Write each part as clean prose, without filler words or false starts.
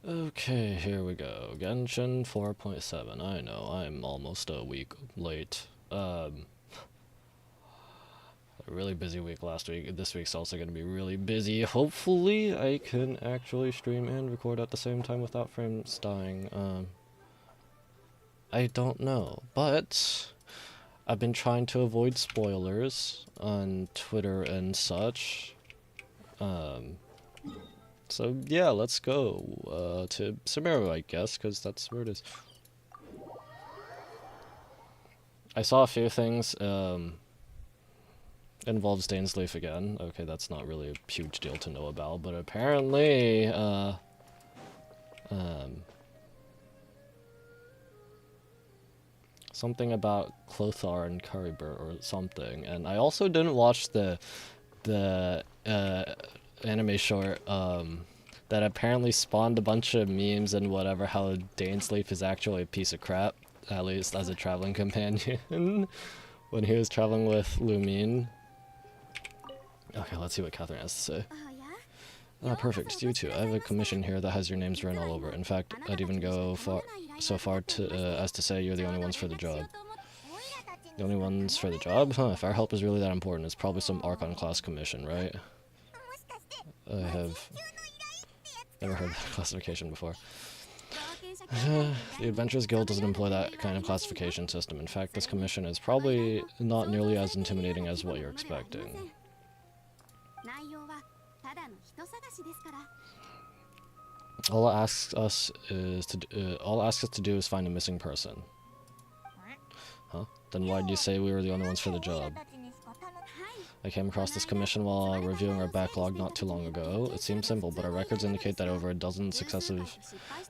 Okay, here we go. Genshin 4.7. I know, I'm almost a week late. A really busy week last week. This week's also going to be really busy. Hopefully, I can actually stream and record at the same time without frames dying. I don't know, but I've been trying to avoid spoilers on Twitter and such. So yeah, let's go to Samara, I guess, because that's where it is. I saw a few things. Involves Dainsleif again. Okay, that's not really a huge deal to know about, but apparently, something about Clothar and Caribur or something. And I also didn't watch the anime short that apparently spawned a bunch of memes and whatever. How Dainsleif is actually a piece of crap, at least as a traveling companion, when he was traveling with Lumine. Okay, let's see what Catherine has to say. Ah, perfect. It's you two. I have a commission here that has your names written all over. In fact, I'd even go so far as to say you're the only ones for the job. The only ones for the job? Huh, if our help is really that important, it's probably some Archon class commission, right? I have never heard that classification before. The Adventurers Guild doesn't employ that kind of classification system. In fact, this commission is probably not nearly as intimidating as what you're expecting. All it asks us to do is find a missing person. Huh? Then why did you say we were the only ones for the job? I came across this commission while reviewing our backlog not too long ago. It seems simple, but our records indicate that over a dozen successive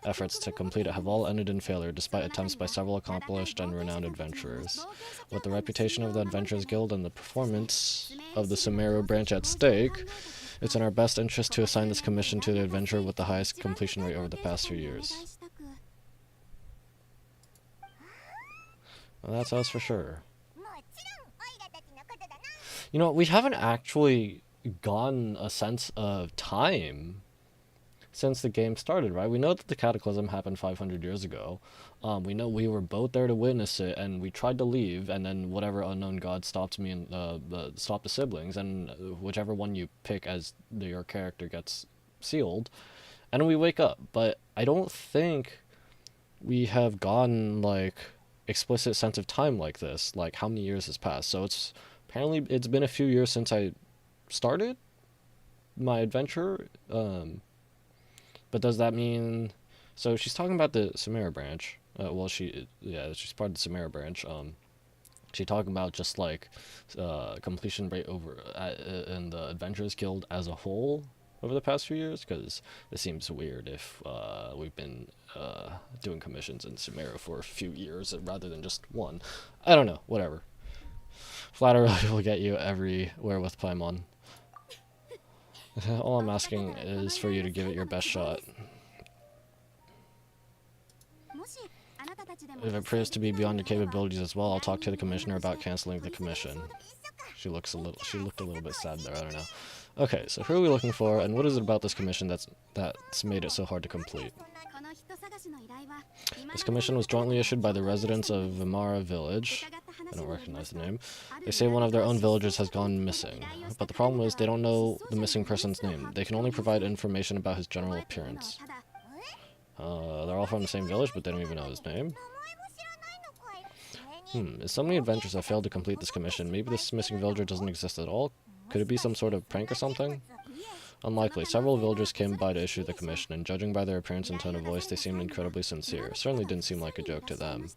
efforts to complete it have all ended in failure, despite attempts by several accomplished and renowned adventurers. With the reputation of the Adventurers Guild and the performance of the Sumeru branch at stake, it's in our best interest to assign this commission to the adventurer with the highest completion rate over the past few years. Well, that's us for sure. You know, we haven't actually gotten a sense of time since the game started, right? We know that the Cataclysm happened 500 years ago. We know we were both there to witness it, and we tried to leave, and then whatever unknown god stopped me and stopped the siblings, and whichever one you pick as your character gets sealed, and we wake up. But I don't think we have gotten like explicit sense of time like this. Like how many years has passed? So apparently it's been a few years since I started my adventure. But does that mean? So she's talking about the Samara branch. She's part of the Samara branch. She's talking about just like completion rate over in the Adventurers Guild as a whole over the past few years, because it seems weird if we've been doing commissions in Samara for a few years rather than just one. I don't know. Whatever. Flattery will get you everywhere with Paimon. All I'm asking is for you to give it your best shot. If it proves to be beyond your capabilities as well, I'll talk to the commissioner about canceling the commission. She looked a little bit sad there, I don't know. Okay, so who are we looking for, and what is it about this commission that's made it so hard to complete? This commission was jointly issued by the residents of Vimara village. I don't recognize the name. They say one of their own villagers has gone missing, but the problem is they don't know the missing person's name. They can only provide information about his general appearance. They're all from the same village, but they don't even know his name. As so many adventurers have failed to complete this commission, maybe this missing villager doesn't exist at all? Could it be some sort of prank or something? Unlikely. Several villagers came by to issue the commission, and judging by their appearance and tone of voice, they seemed incredibly sincere. Certainly didn't seem like a joke to them.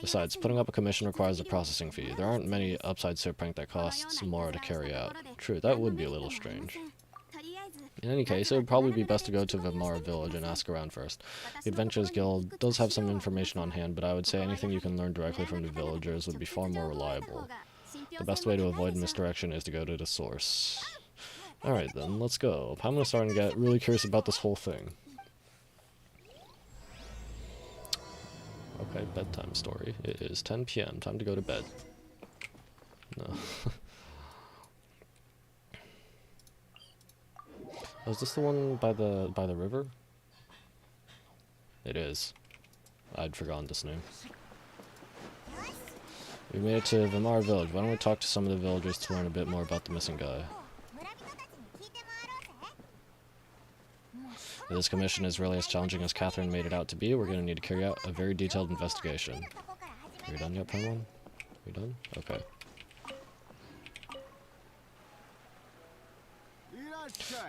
Besides, putting up a commission requires a processing fee. There aren't many upsides to a prank that costs more to carry out. True, that would be a little strange. In any case, it would probably be best to go to Vimara village and ask around first. The Adventurers Guild does have some information on hand, but I would say anything you can learn directly from the villagers would be far more reliable. The best way to avoid misdirection is to go to the source. Alright then, let's go. I'm gonna start and get really curious about this whole thing. Okay, bedtime story. It is 10 p.m. Time to go to bed. No. Oh, is this the one by the river? It is. I'd forgotten this name. We made it to Vimar Village. Why don't we talk to some of the villagers to learn a bit more about the missing guy? If this commission is really as challenging as Catherine made it out to be, we're going to need to carry out a very detailed investigation. Are we done yet, Paimon? We done? Okay.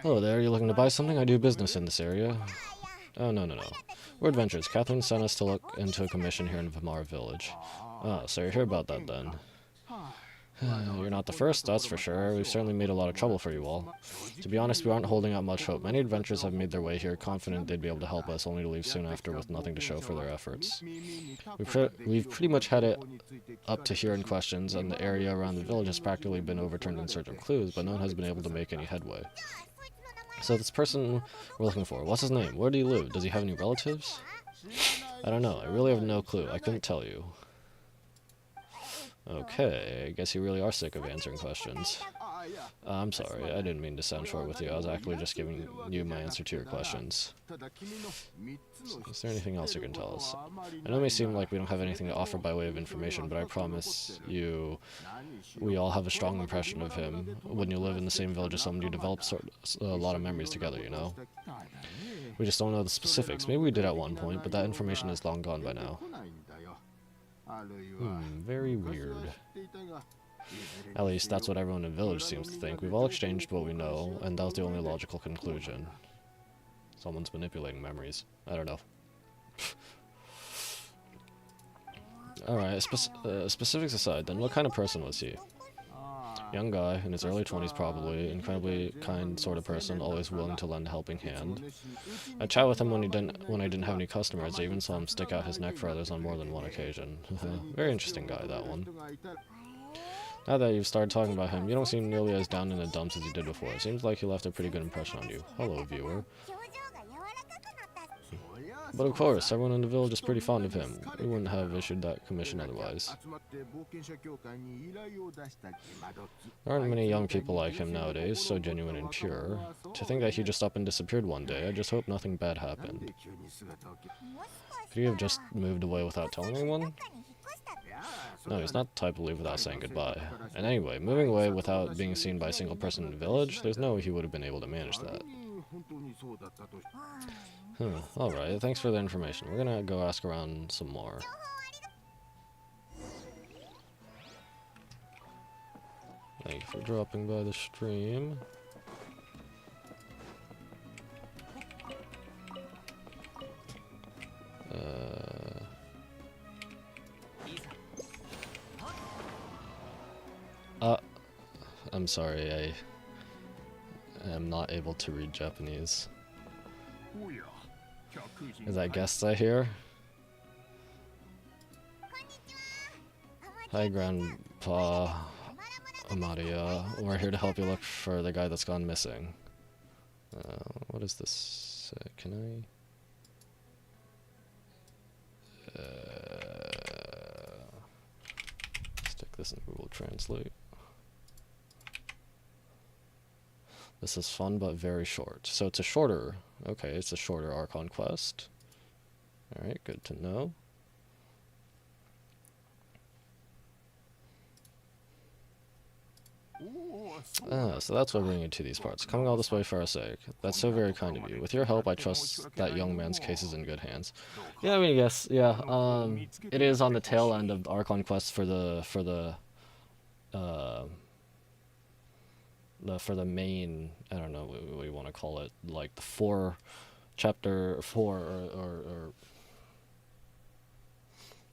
Hello there, you looking to buy something? I do business in this area. Oh, no. We're adventurers. Catherine sent us to look into a commission here in Vimar Village. Oh, so you're here about that then. You're not the first, that's for sure. We've certainly made a lot of trouble for you all. To be honest, we aren't holding out much hope. Many adventurers have made their way here, confident they'd be able to help us, only to leave soon after with nothing to show for their efforts. We've pretty much had it up to here in questions, and the area around the village has practically been overturned in search of clues, but no one has been able to make any headway. So this person we're looking for, what's his name? Where do he live? Does he have any relatives? I don't know. I really have no clue. I couldn't tell you. Okay, I guess you really are sick of answering questions. I'm sorry, I didn't mean to sound short with you. I was actually just giving you my answer to your questions. Is there anything else you can tell us? I know it may seem like we don't have anything to offer by way of information, but I promise you we all have a strong impression of him. When you live in the same village as someone, you develop a lot of memories together, you know? We just don't know the specifics. Maybe we did at one point, but that information is long gone by now. Very weird. At least that's what everyone in the village seems to think. We've all exchanged what we know, and that was the only logical conclusion. Someone's manipulating memories. I don't know. Alright, specifics aside, then what kind of person was he? Young guy, in his early 20s probably, incredibly kind sort of person, always willing to lend a helping hand. I chat with him when I didn't have any customers. I even saw him stick out his neck for others on more than one occasion. Very interesting guy, that one. Now that you've started talking about him, you don't seem nearly as down in the dumps as you did before. It seems like he left a pretty good impression on you. Hello, viewer. But of course, everyone in the village is pretty fond of him. We wouldn't have issued that commission otherwise. There aren't many young people like him nowadays, so genuine and pure. To think that he just up and disappeared one day, I just hope nothing bad happened. Could he have just moved away without telling anyone? No, he's not the type to leave without saying goodbye. And anyway, moving away without being seen by a single person in the village, there's no way he would have been able to manage that. Alright, thanks for the information. We're gonna go ask around some more. Thank you for dropping by the stream. I'm sorry, I am not able to read Japanese. Is that guests I hear? Hi, Grandpa Amadia. We're here to help you look for the guy that's gone missing. What is this? Can I? Stick this in Google Translate. This is fun, but very short. So it's a shorter, okay, it's a shorter Archon quest. Alright, good to know. So that's what bringing you to these parts. Coming all this way for our sake. That's so very kind of you. With your help, I trust that young man's case is in good hands. Yeah, I mean, yes, yeah. It is on the tail end of the Archon quest for the main, I don't know what you want to call it, like the chapter 4 or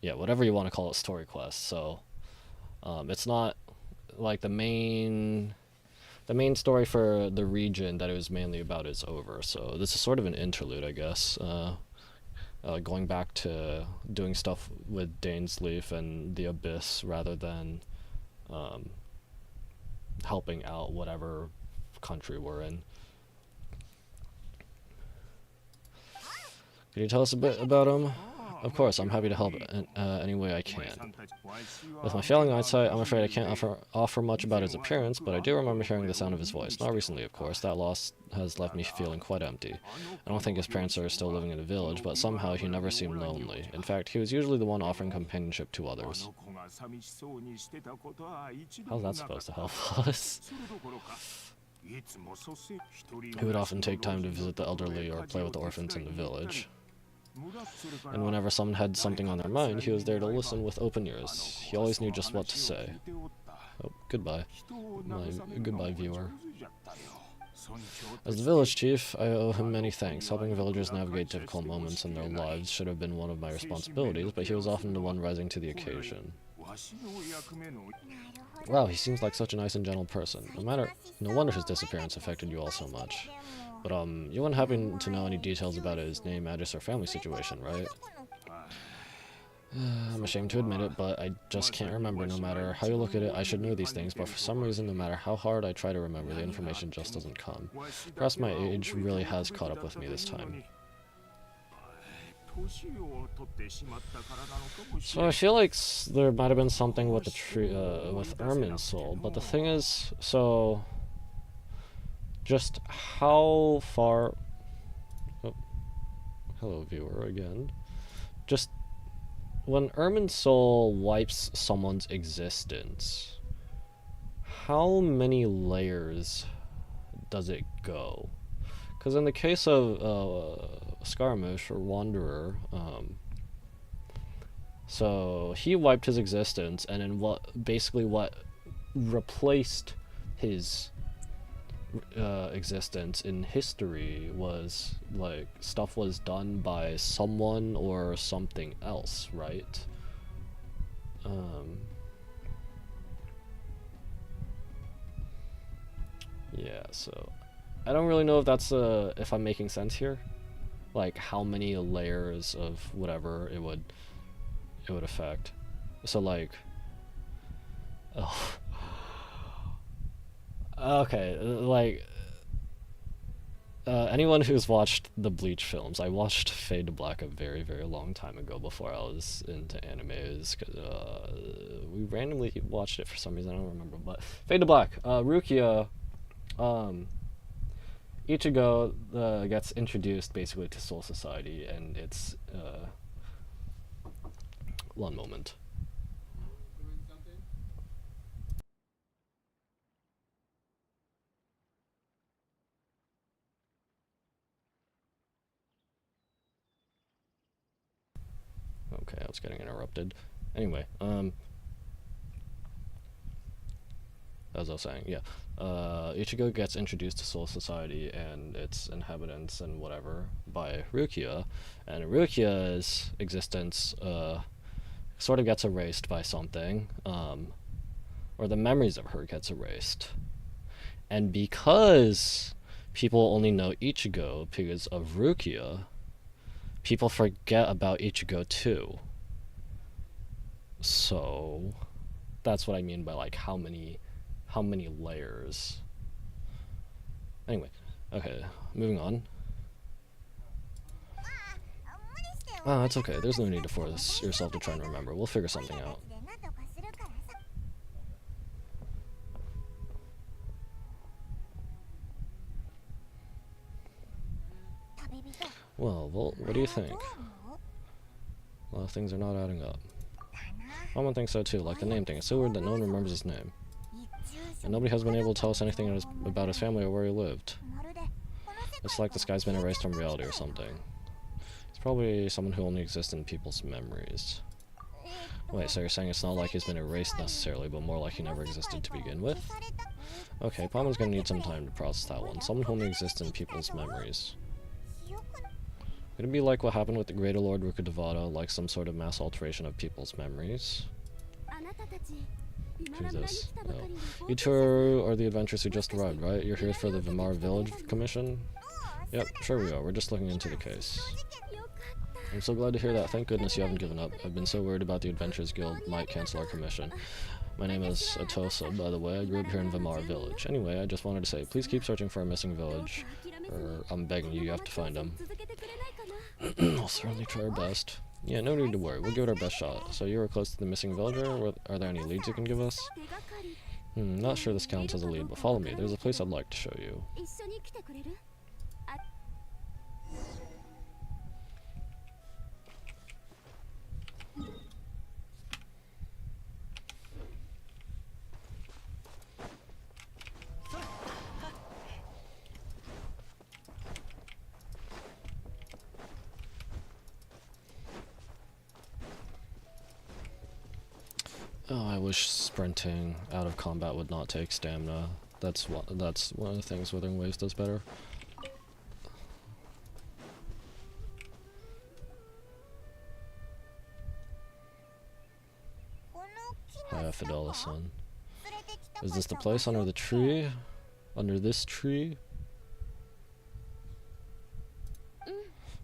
yeah, whatever you want to call it, story quest. So it's not like the main story for the region that it was mainly about is over. So this is sort of an interlude, I guess. Going back to doing stuff with Dainsleif and the Abyss rather than helping out whatever country we're in. Can you tell us a bit about him? Of course, I'm happy to help in any way I can. With my failing eyesight, I'm afraid I can't offer much about his appearance, but I do remember hearing the sound of his voice. Not recently, of course. That loss has left me feeling quite empty. I don't think his parents are still living in the village, but somehow he never seemed lonely. In fact, he was usually the one offering companionship to others. How's that supposed to help us? He would often take time to visit the elderly or play with the orphans in the village. And whenever someone had something on their mind, he was there to listen with open ears. He always knew just what to say. Oh, goodbye. Goodbye, viewer. As the village chief, I owe him many thanks. Helping villagers navigate difficult moments in their lives should have been one of my responsibilities, but he was often the one rising to the occasion. Wow, he seems like such a nice and gentle person. No wonder his disappearance affected you all so much. But, you wouldn't happen to know any details about his name, address, or family situation, right? I'm ashamed to admit it, but I just can't remember. No matter how you look at it, I should know these things, but for some reason, no matter how hard I try to remember, the information just doesn't come. Perhaps my age really has caught up with me this time. So I feel like there might have been something with the tree, with Irminsul, but the thing is, so just how far? Oh, hello, viewer again. Just when Irminsul wipes someone's existence, how many layers does it go? Because in the case of Scaramouche or Wanderer, so he wiped his existence, and then what replaced his existence in history was like stuff was done by someone or something else, right? Yeah, so I don't really know if that's if I'm making sense here, like how many layers of whatever it would affect. So like, oh, okay, like anyone who's watched the Bleach films, I watched Fade to Black a very, very long time ago before I was into animes. We randomly watched it for some reason, I don't remember, but Fade to Black, Rukia, Ichigo gets introduced basically to Soul Society, and it's one moment. Okay, I was getting interrupted. Anyway, as I was saying, yeah. Ichigo gets introduced to Soul Society and its inhabitants and whatever by Rukia, and Rukia's existence sort of gets erased by something, or the memories of her gets erased. And because people only know Ichigo because of Rukia, people forget about Ichigo too. So that's what I mean by like how many layers. Anyway, okay, moving on. Ah, that's okay. There's no need to force yourself to try and remember. We'll figure something out. Well, what do you think? A lot of things are not adding up. Someone thinks so too, like the name thing. It's so weird that no one remembers his name. And nobody has been able to tell us anything about his family or where he lived. It's like this guy's been erased from reality or something. It's probably someone who only exists in people's memories. Wait, so you're saying it's not like he's been erased necessarily, but more like he never existed to begin with? Okay, Pama's gonna need some time to process that one. Someone who only exists in people's memories. Could it be like what happened with the Greater Lord Rukkhadevata, like some sort of mass alteration of people's memories? Who's this? Oh. You two are the adventurers who just arrived, right? You're here for the Vimar Village Commission? Yep, sure we are. We're just looking into the case. I'm so glad to hear that. Thank goodness you haven't given up. I've been so worried about the Adventurers Guild might cancel our commission. My name is Atosa, by the way. I grew up here in Vimar Village. Anyway, I just wanted to say, please keep searching for a missing village. Or, I'm begging you, you have to find them. I'll certainly try our best. Yeah, no need to worry. We'll give it our best shot. So you were close to the missing villager? Are there any leads you can give us? Not sure this counts as a lead, but follow me. There's a place I'd like to show you. Oh, I wish sprinting out of combat would not take stamina. That's one of the things Withering Waves does better. Hiya, Fidelis-san. Is this the place under the tree? Under this tree?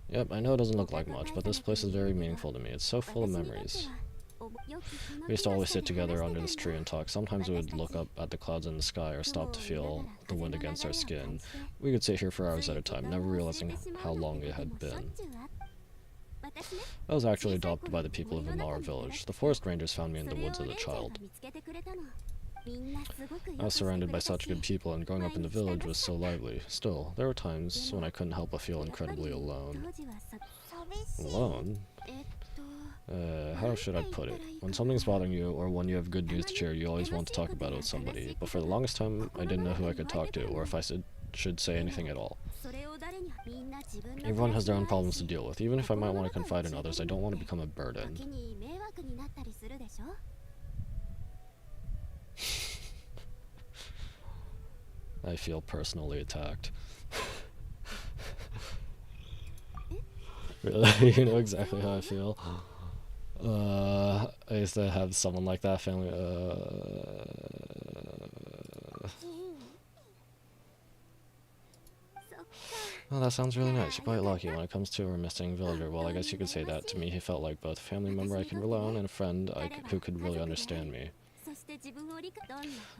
Yep, I know it doesn't look like much, but this place is very meaningful to me. It's so full of memories. We used to always sit together under this tree and talk. Sometimes we would look up at the clouds in the sky or stop to feel the wind against our skin. We could sit here for hours at a time, never realizing how long it had been. I was actually adopted by the people of Imara village. The forest rangers found me in the woods as a child. I was surrounded by such good people, and growing up in the village was so lively. Still, there were times when I couldn't help but feel incredibly alone. Alone? How should I put it? When something's bothering you, or when you have good news to share, you always want to talk about it with somebody. But for the longest time, I didn't know who I could talk to, or if I should say anything at all. Everyone has their own problems to deal with. Even if I might want to confide in others, I don't want to become a burden. I feel personally attacked. Really? You know exactly how I feel. I used to have someone like that family. Well, that sounds really nice. You're quite lucky when it comes to a missing villager. Well, I guess you could say that. To me, he felt like both a family member I could rely on and a friend who could really understand me.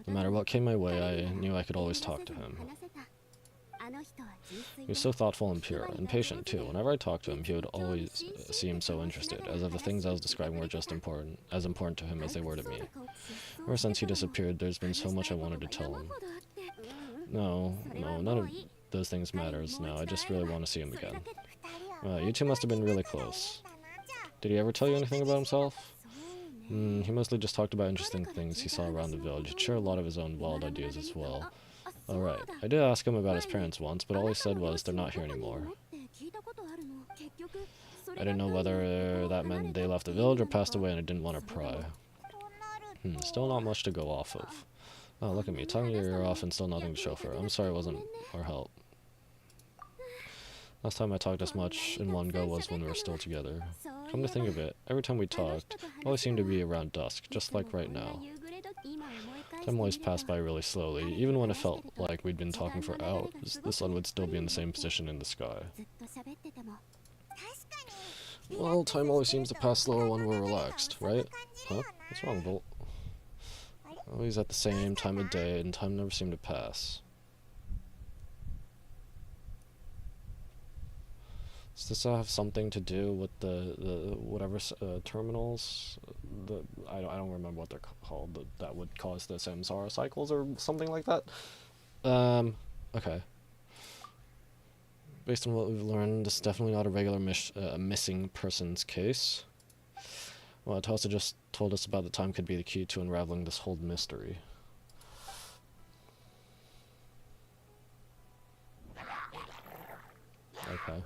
No matter what came my way, I knew I could always talk to him. He was so thoughtful and pure, and patient too. Whenever I talked to him, he would always seem so interested, as if the things I was describing were just as important to him as they were to me. Ever since he disappeared, there's been so much I wanted to tell him. No, none of those things matters now. I just really want to see him again. You two must have been really close. Did he ever tell you anything about himself? He mostly just talked about interesting things he saw around the village. He'd share a lot of his own wild ideas as well. Alright, I did ask him about his parents once, but all he said was, they're not here anymore. I didn't know whether that meant they left the village or passed away, and I didn't want to pry. Still not much to go off of. Oh, look at me, tongue your ear off and still nothing to show for it. I'm sorry it wasn't our help. Last time I talked as much in one go was when we were still together. Come to think of it, every time we talked, it always seemed to be around dusk, just like right now. Time always passed by really slowly. Even when it felt like we'd been talking for hours, the sun would still be in the same position in the sky. Well, time always seems to pass slower when we're relaxed, right? Huh? What's wrong, Bolt? Always at the same time of day, and time never seemed to pass. Does this have something to do with the whatever terminals? I don't remember what they're called. That would cause the samsara cycles or something like that. Okay. Based on what we've learned, this is definitely not a regular missing persons case. Well, Tosa just told us about the time could be the key to unraveling this whole mystery. Okay.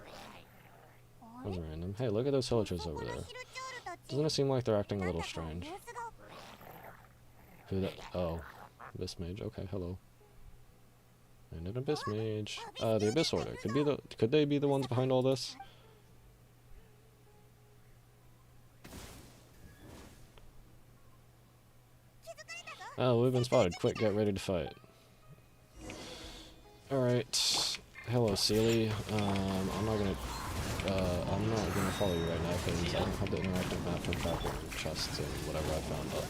That was random. Hey, look at those villagers over there. Doesn't it seem like they're acting a little strange? Who that? Oh, Abyss Mage. Okay, hello. And an Abyss Mage. The Abyss Order. Could they be the ones behind all this? Oh, we've been spotted. Quick, get ready to fight. Alright. Hello, Sealy. I'm not gonna follow you right now because I don't have the interactive map for tracking chests and whatever I found up.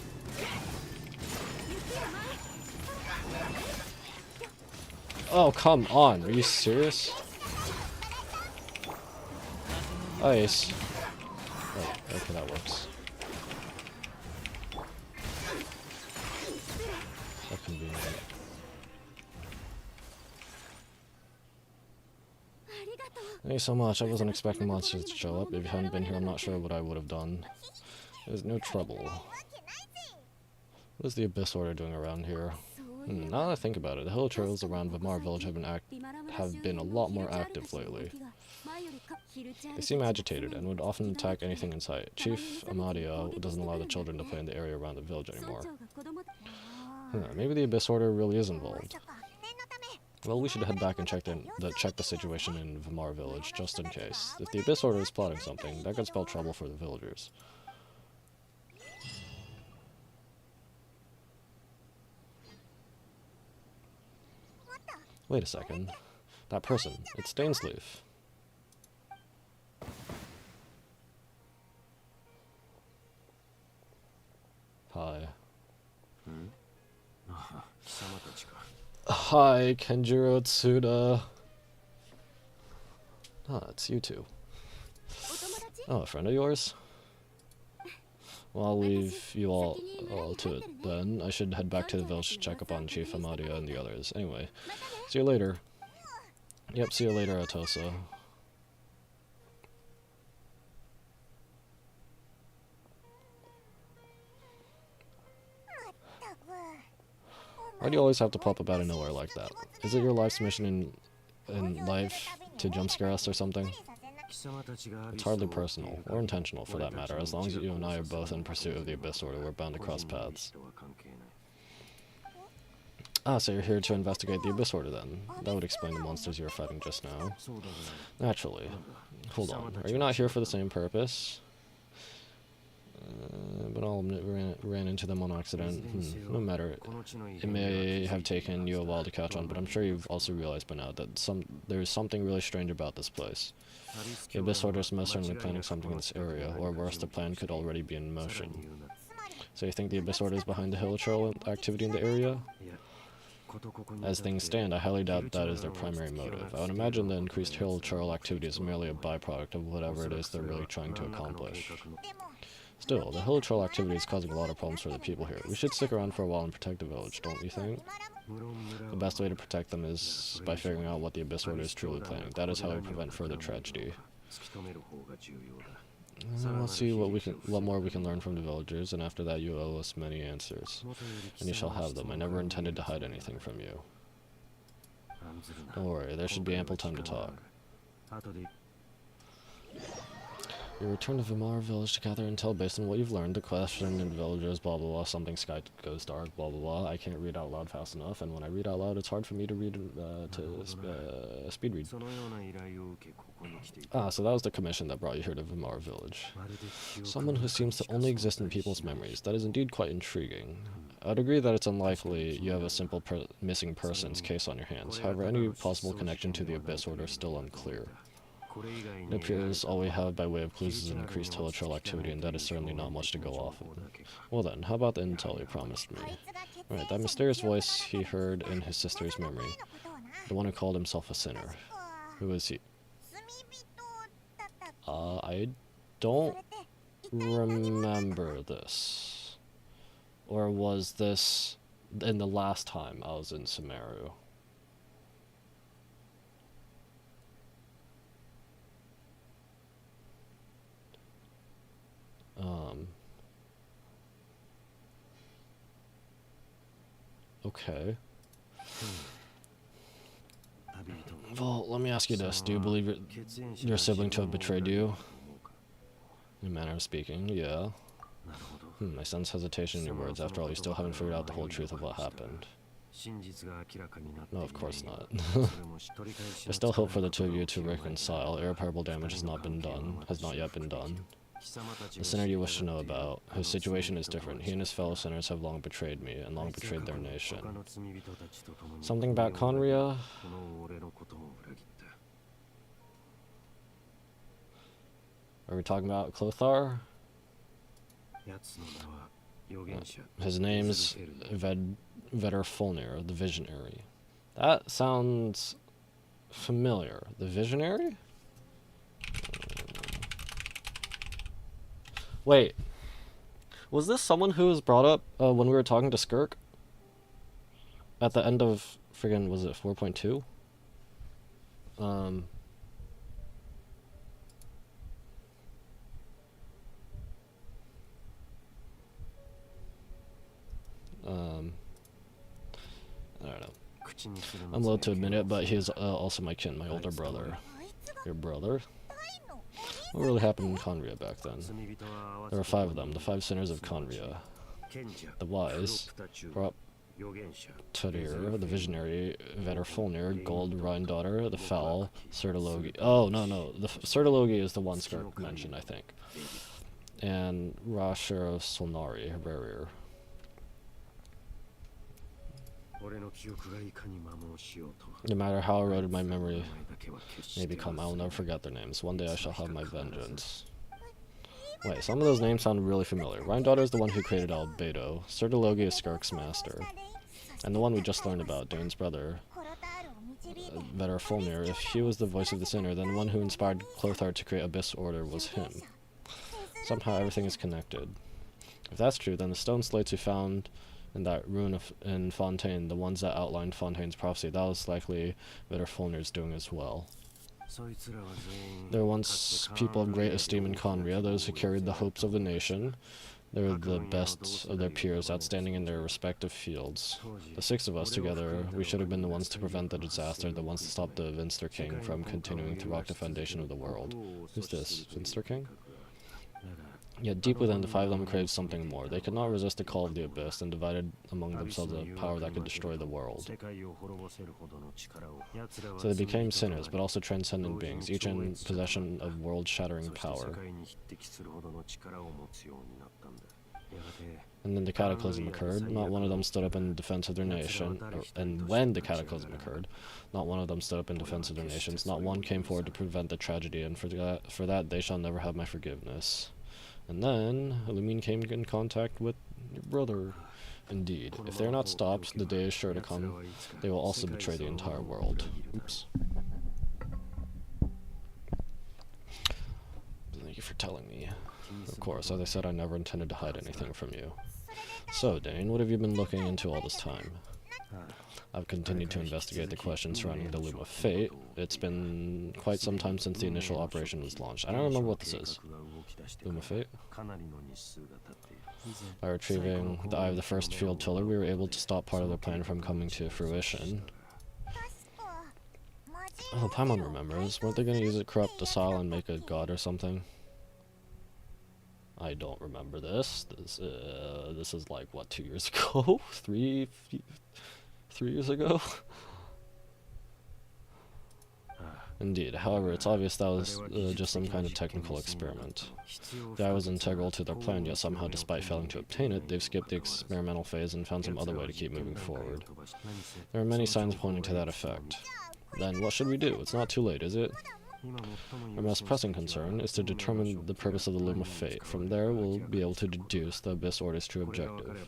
Oh, come on. Are you serious? Ice. Wait. Okay, that works. How convenient. Thank you so much. I wasn't expecting monsters to show up. If you hadn't been here, I'm not sure what I would have done. There's no trouble. What is the Abyss Order doing around here? Now that I think about it, the hill trails around Vimar village have been a lot more active lately. They seem agitated and would often attack anything in sight. Chief Amadio doesn't allow the children to play in the area around the village anymore. Maybe the Abyss Order really is involved. Well, we should head back and check the situation in Vimar village, just in case. If the Abyss Order is plotting something, that could spell trouble for the villagers. Wait a second. That person. It's Dainsleif. Hi. Hi, Kenjiro Tsuda. Ah, it's you two. Oh, a friend of yours? Well, I'll leave you all to it then. I should head back to the village to check up on Chief Amadia and the others. Anyway, see you later. Yep, see you later, Atosa. Why do you always have to pop up out of nowhere like that? Is it your life's mission in life to jump scare us or something? It's hardly personal, or intentional for that matter. As long as you and I are both in pursuit of the Abyss Order, we're bound to cross paths. Ah, so you're here to investigate the Abyss Order then. That would explain the monsters you were fighting just now. Naturally. Hold on, are you not here for the same purpose? But all ran into them on accident. No matter, it may have taken you a while to catch on, but I'm sure you've also realized by now that there's something really strange about this place. The Abyss Order is most certainly planning something in this area, or worse, the plan could already be in motion. So you think the Abyss Order is behind the hill troll activity in the area? As things stand, I highly doubt that is their primary motive. I would imagine the increased hill troll activity is merely a byproduct of whatever it is they're really trying to accomplish. Still, the hill troll activity is causing a lot of problems for the people here. We should stick around for a while and protect the village, don't you think? The best way to protect them is by figuring out what the Abyss Order is truly planning. That is how we prevent further tragedy. Let's see what more we can learn from the villagers, and after that you owe us many answers. And you shall have them. I never intended to hide anything from you. Don't worry, there should be ample time to talk. You return to Vimar village to gather intel based on what you've learned. The question in the villagers, blah blah blah, something sky goes dark, blah blah blah. I can't read out loud fast enough, and when I read out loud, it's hard for me to read speed read. Ah, so that was the commission that brought you here to Vimar village. Someone who seems to only exist in people's memories. That is indeed quite intriguing. I'd agree that it's unlikely you have a simple missing persons case on your hands. However, any possible connection to the Abyss Order is still unclear. It appears all we have by way of clues is an increased hill troll activity, and that is certainly not much to go off of. Well then, how about the intel you promised me? Alright, that mysterious voice he heard in his sister's memory. The one who called himself a sinner. Who is he? I don't remember this. Or was this in the last time I was in Sumeru? Okay. Well, let me ask you this. Do you believe your sibling to have betrayed you? In a manner of speaking, yeah. I sense hesitation in your words. After all, you still haven't figured out the whole truth of what happened. No, of course not. There's still hope for the two of you to reconcile. Irreparable damage has not yet been done. The sinner you wish to know about, whose situation is different. He and his fellow sinners have long betrayed me, and long betrayed their nation. Something about Conria? Are we talking about Clothar? His name's Vedder the Visionary. That sounds familiar. The Visionary? Wait, was this someone who was brought up when we were talking to Skirk? At the end of friggin' was it 4.2? Um um I don't know. I'm loath to admit it, but he is also my kin, my older brother. Your brother? What really happened in Conria back then? There were 5 of them, the 5 sinners of Conria. The wise, Turir, the visionary, Vedderfolnir, Gold, Rhine-daughter, the foul, Sertologi. Oh, no, the Sertologi is the one Skirk mentioned, I think. And Rasher of Solnari, her barrier. No matter how eroded my memory may become, I will never forget their names. One day I shall have my vengeance. Wait, some of those names sound really familiar. Rhine-daughter is the one who created Albedo. Sertologi is Skirk's master. And the one we just learned about, Dane's brother, Vedderfolnir, if he was the voice of the sinner, then the one who inspired Clothar to create Abyss Order was him. Somehow everything is connected. If that's true, then the stone slates we found in that ruin in Fontaine, the ones that outlined Fontaine's prophecy, that was likely Vedderfolnir's doing as well. There were once people of great esteem in Conria, those who carried the hopes of the nation. They were the best of their peers, outstanding in their respective fields. The 6 of us together, we should have been the ones to prevent the disaster, the ones to stop the Vinster King from continuing to rock the foundation of the world. Who's this? Vinster King? Yet deep within, the 5 of them craved something more. They could not resist the call of the Abyss, and divided among themselves a power that could destroy the world. So they became sinners, but also transcendent beings, each in possession of world-shattering power. And then the cataclysm occurred. Not one of them stood up in defense of their nation. And when the cataclysm occurred, not one of them stood up in defense of their nations. Not one came forward to prevent the tragedy, and for that they shall never have my forgiveness. And then Illumine came in contact with your brother. Indeed, if they are not stopped, the day is sure to come. They will also betray the entire world. Oops. Thank you for telling me. Of course, as I said, I never intended to hide anything from you. So, Dane, what have you been looking into all this time? I've continued to investigate the questions surrounding the Loom of Fate. It's been quite some time since the initial operation was launched. I don't remember what this is. Loom of Fate? By retrieving the Eye of the First Field Tiller, we were able to stop part of their plan from coming to fruition. Oh, Paimon remembers. Weren't they going to use it, corrupt Asile, and make a god or something? I don't remember this. This is like, what, 2 years ago? 3 years ago? Indeed. However, it's obvious that was just some kind of technical experiment. The eye was integral to their plan, yet somehow, despite failing to obtain it, they've skipped the experimental phase and found some other way to keep moving forward. There are many signs pointing to that effect. Then, what should we do? It's not too late, is it? Our most pressing concern is to determine the purpose of the Loom of Fate. From there, we'll be able to deduce the Abyss Order's true objective.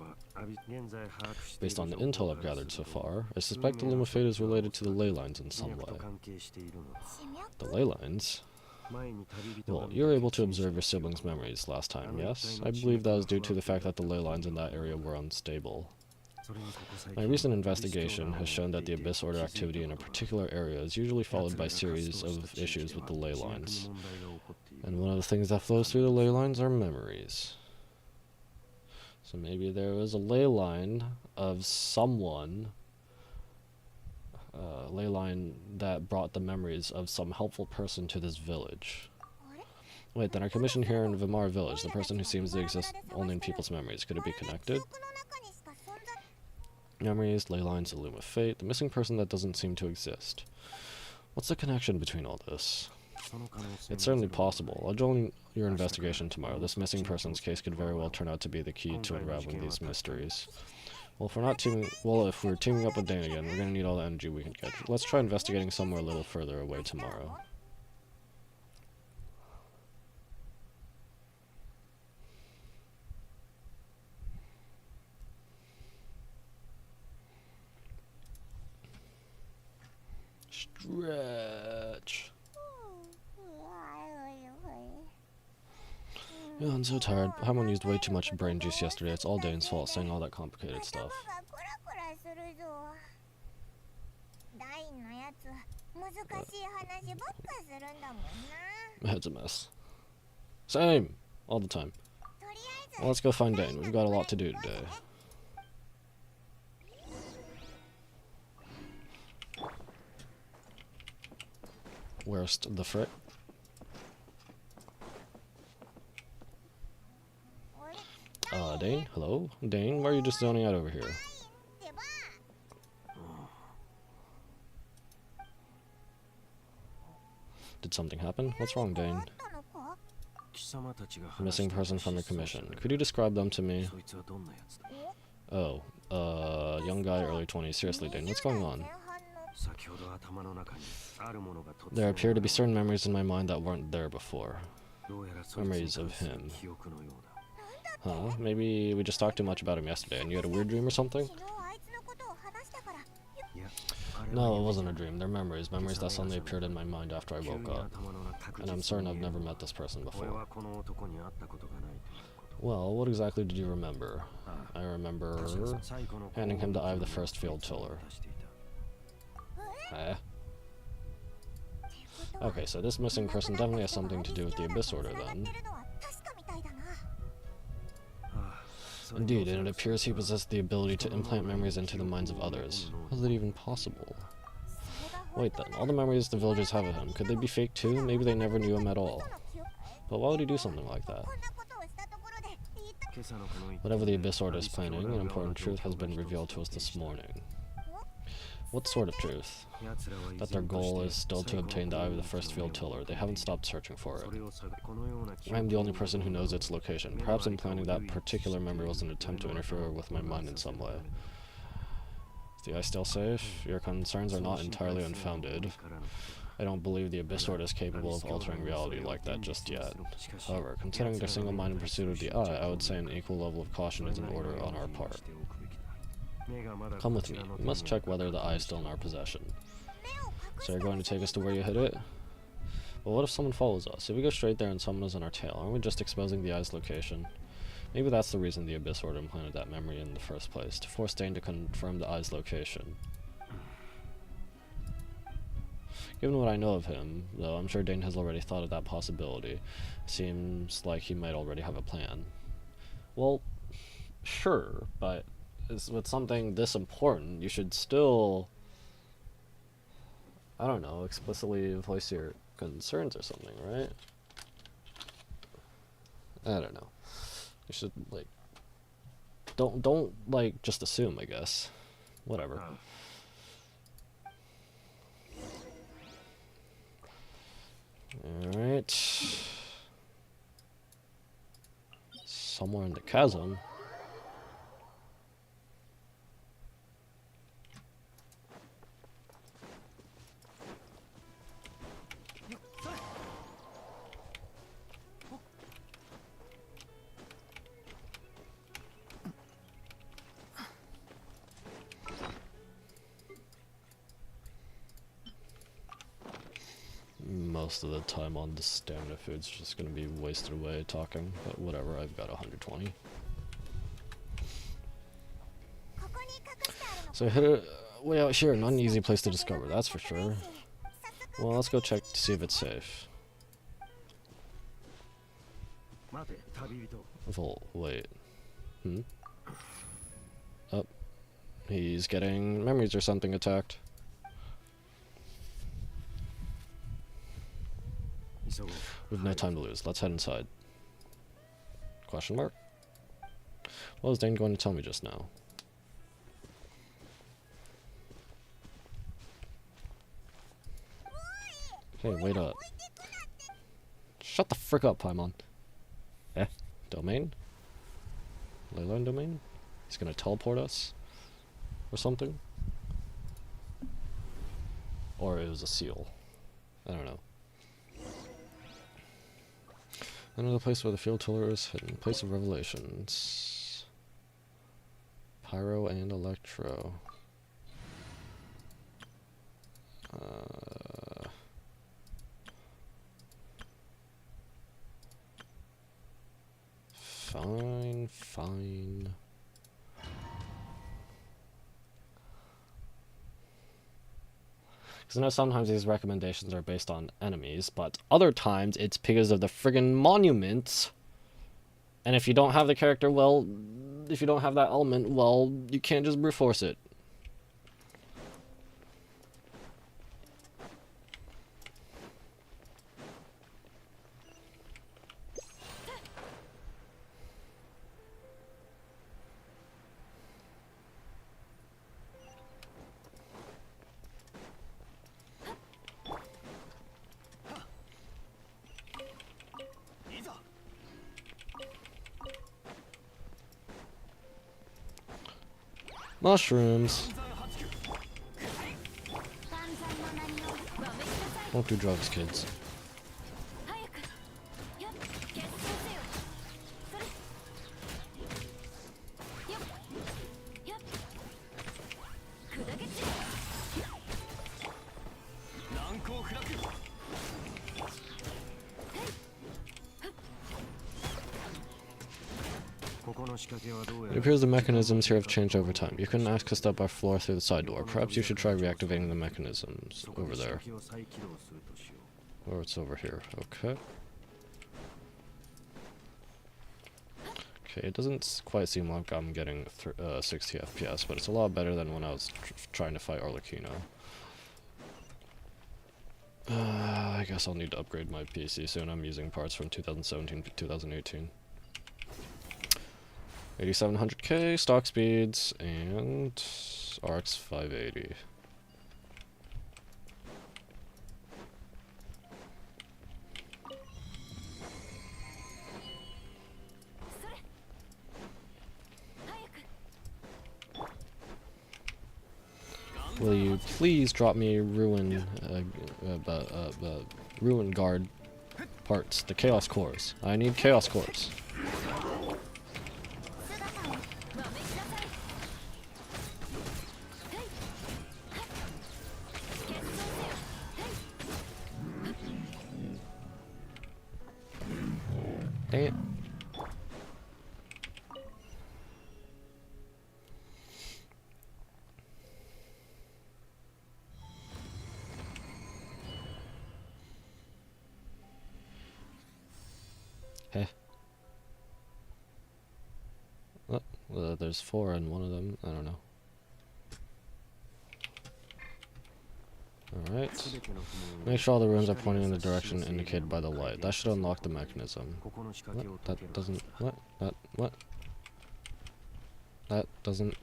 Based on the intel I've gathered so far, I suspect the Loom of Fate is related to the ley lines in some way. The ley lines? Well, you were able to observe your siblings' memories last time, yes? I believe that was due to the fact that the ley lines in that area were unstable. My recent investigation has shown that the Abyss Order activity in a particular area is usually followed by a series of issues with the ley lines. And one of the things that flows through the ley lines are memories. So maybe there was a ley line of someone, ley line that brought the memories of some helpful person to this village. Wait, then our commission here in Vimar Village, the person who seems to exist only in people's memories, could it be connected? Memories, ley lines, the Loom of Fate, the missing person that doesn't seem to exist. What's the connection between all this? It's certainly possible. I'll join your investigation tomorrow. This missing person's case could very well turn out to be the key to unraveling these mysteries. Well, if we're teaming up with Dane again, we're gonna need all the energy we can get. Let's try investigating somewhere a little further away tomorrow. Stretch. Yeah, I'm so tired. Paimon used way too much brain juice yesterday. It's all Dane's fault, saying all that complicated stuff. My head's a mess. Same! All the time. Well, let's go find Dane. We've got a lot to do today. Where's the frick? Dane? Hello? Dane, why are you just zoning out over here? Did something happen? What's wrong, Dane? A missing person from the commission. Could you describe them to me? Oh, young guy, early 20s. Seriously, Dane, what's going on? There appear to be certain memories in my mind that weren't there before. Memories of him. Huh? Maybe we just talked too much about him yesterday and you had a weird dream or something? No, it wasn't a dream. They're memories. Memories that suddenly appeared in my mind after I woke up. And I'm certain I've never met this person before. Well, what exactly did you remember? I remember handing him the eye of the first field tiller. Eh? Okay, so this missing person definitely has something to do with the Abyss Order then. Indeed, and it appears he possessed the ability to implant memories into the minds of others. How is it even possible? Wait then, all the memories the villagers have of him, could they be fake too? Maybe they never knew him at all. But why would he do something like that? Whatever the Abyss Order is planning, an important truth has been revealed to us this morning. What sort of truth? That their goal is still to obtain the eye of the first field tiller. They haven't stopped searching for it. I am the only person who knows its location. Perhaps implanting that particular memory was an attempt to interfere with my mind in some way. Is the eye still safe? Your concerns are not entirely unfounded. I don't believe the Abyss Order is capable of altering reality like that just yet. However, considering their single-minded pursuit of the eye, I would say an equal level of caution is in order on our part. Come with me. We must check whether the eye is still in our possession. So you're going to take us to where you hid it? Well, what if someone follows us? If we go straight there and someone is on our tail, aren't we just exposing the eye's location? Maybe that's the reason the Abyss Order implanted that memory in the first place, to force Dane to confirm the eye's location. Given what I know of him, though, I'm sure Dane has already thought of that possibility. Seems like he might already have a plan. Well, sure, but with something this important, you should still, I don't know, explicitly voice your concerns or something, right? I don't know. You should, like, don't like, just assume, I guess. Whatever. Alright. Somewhere in the chasm. Most of the time on the stamina food's just gonna be wasted away talking, but whatever, I've got 120. So I hit it way out here, not an easy place to discover, that's for sure. Well, let's go check to see if it's safe. Wait. Oh. He's getting memories or something attacked. We've no time to lose. Let's head inside. Question mark? What was Dane going to tell me just now? Hey, wait up. Shut the frick up, Paimon. Eh? Domain? Leyline domain? He's gonna teleport us? Or something? Or it was a seal. I don't know. Another place where the field tiller is hidden. Place of revelations. Pyro and Electro. Fine, fine. Because I know sometimes these recommendations are based on enemies, but other times it's because of the friggin' monuments. And if you don't have the character, well, if you don't have that element, well, you can't just brute force it. Mushrooms. Don't do drugs, kids. It appears the mechanisms here have changed over time. You couldn't access the upper floor through the side door. Perhaps you should try reactivating the mechanisms over there. Or it's over here. Okay. Okay, it doesn't quite seem like I'm getting 60 FPS, but it's a lot better than when I was trying to fight Arlecchino. I guess I'll need to upgrade my PC soon. I'm using parts from 2017 to 2018. 8700K, stock speeds, and RX 580. Will you please drop me ruin guard parts, the chaos cores. I need chaos cores. Dang it. Heh. Oh, there's 4 in one of them. I don't know. Alright. Make sure all the rooms are pointing in the direction indicated by the light. That should unlock the mechanism. What? That doesn't... What? What? That doesn't...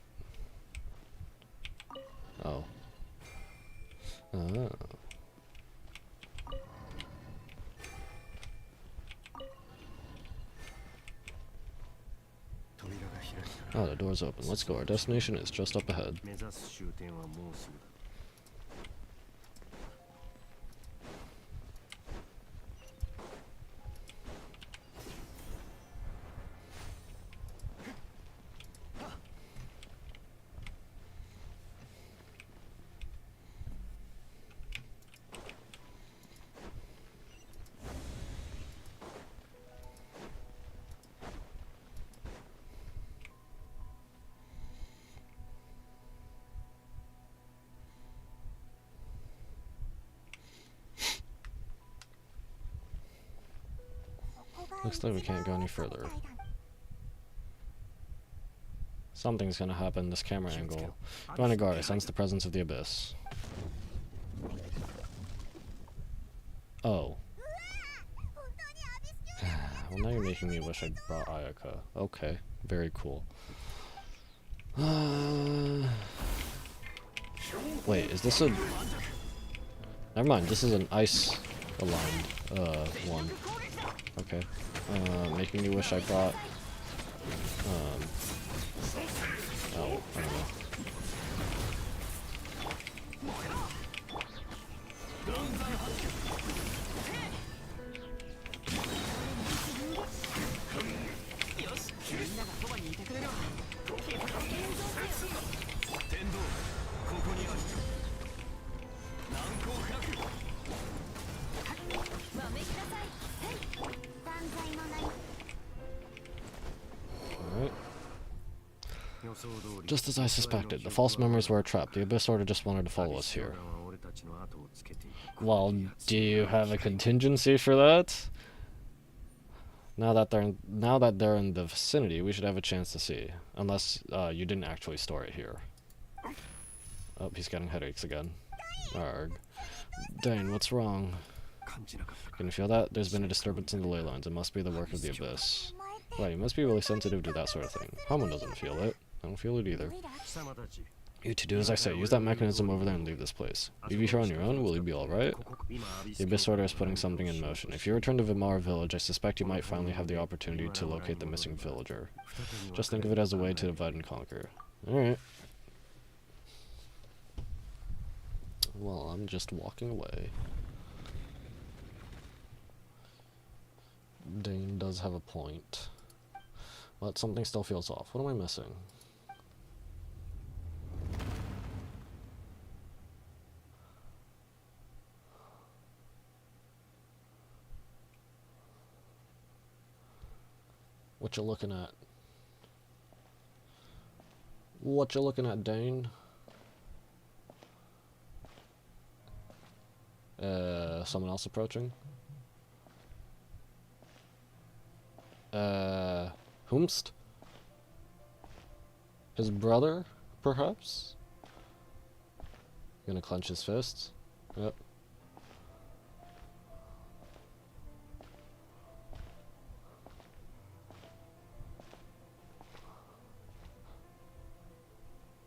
Oh. Oh, the door's open. Let's go. Our destination is just up ahead. Looks like we can't go any further. Something's gonna happen. This camera angle. Donegar, sense the presence of the abyss. Oh. Well, now you're making me wish I'd brought Ayaka. Okay, very cool. Wait, is this a... Never mind, this is an ice aligned one. Okay. Making me wish I brought... oh, I don't know. Just as I suspected, the false memories were a trap. The Abyss Order just wanted to follow us here. Well, do you have a contingency for that? Now that they're in the vicinity, we should have a chance to see. Unless you didn't actually store it here. Oh, he's getting headaches again. Arg. Dane, what's wrong? Can you feel that? There's been a disturbance in the ley lines. It must be the work of the Abyss. Right, you must be really sensitive to that sort of thing. Hamon doesn't feel it. I don't feel it either. You two do as I say. Use that mechanism over there and leave this place. Leave you here on your own? Will you be alright? The Abyss Order is putting something in motion. If you return to Vimar Village, I suspect you might finally have the opportunity to locate the missing villager. Just think of it as a way to divide and conquer. Alright. Well, I'm just walking away. Dane does have a point. But something still feels off. What am I missing? What you looking at? What you looking at, Dane? Someone else approaching? Whomst? His brother, perhaps? Gonna clench his fists? Yep.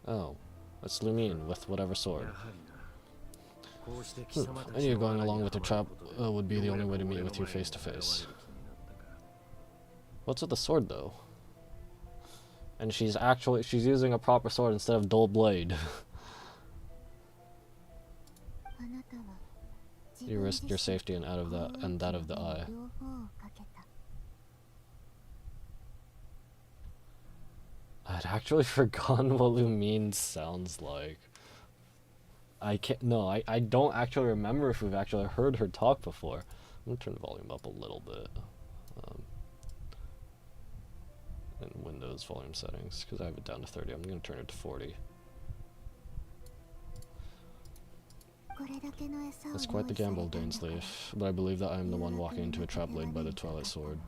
Oh, it's Lumine with whatever sword. I knew going along with the trap would be the only way to meet with you face to face. What's with the sword though? And she's using a proper sword instead of dull blade. You risked your safety and that of the eye. I'd actually forgotten what Lumine sounds like. I don't actually remember if we've actually heard her talk before. I'm gonna turn the volume up a little bit. In Windows volume settings, because I have it down to 30. I'm gonna turn it to 40. That's quite the gamble, Dainsleif, but I believe that I am the one walking into a trap laid by the Twilight Sword.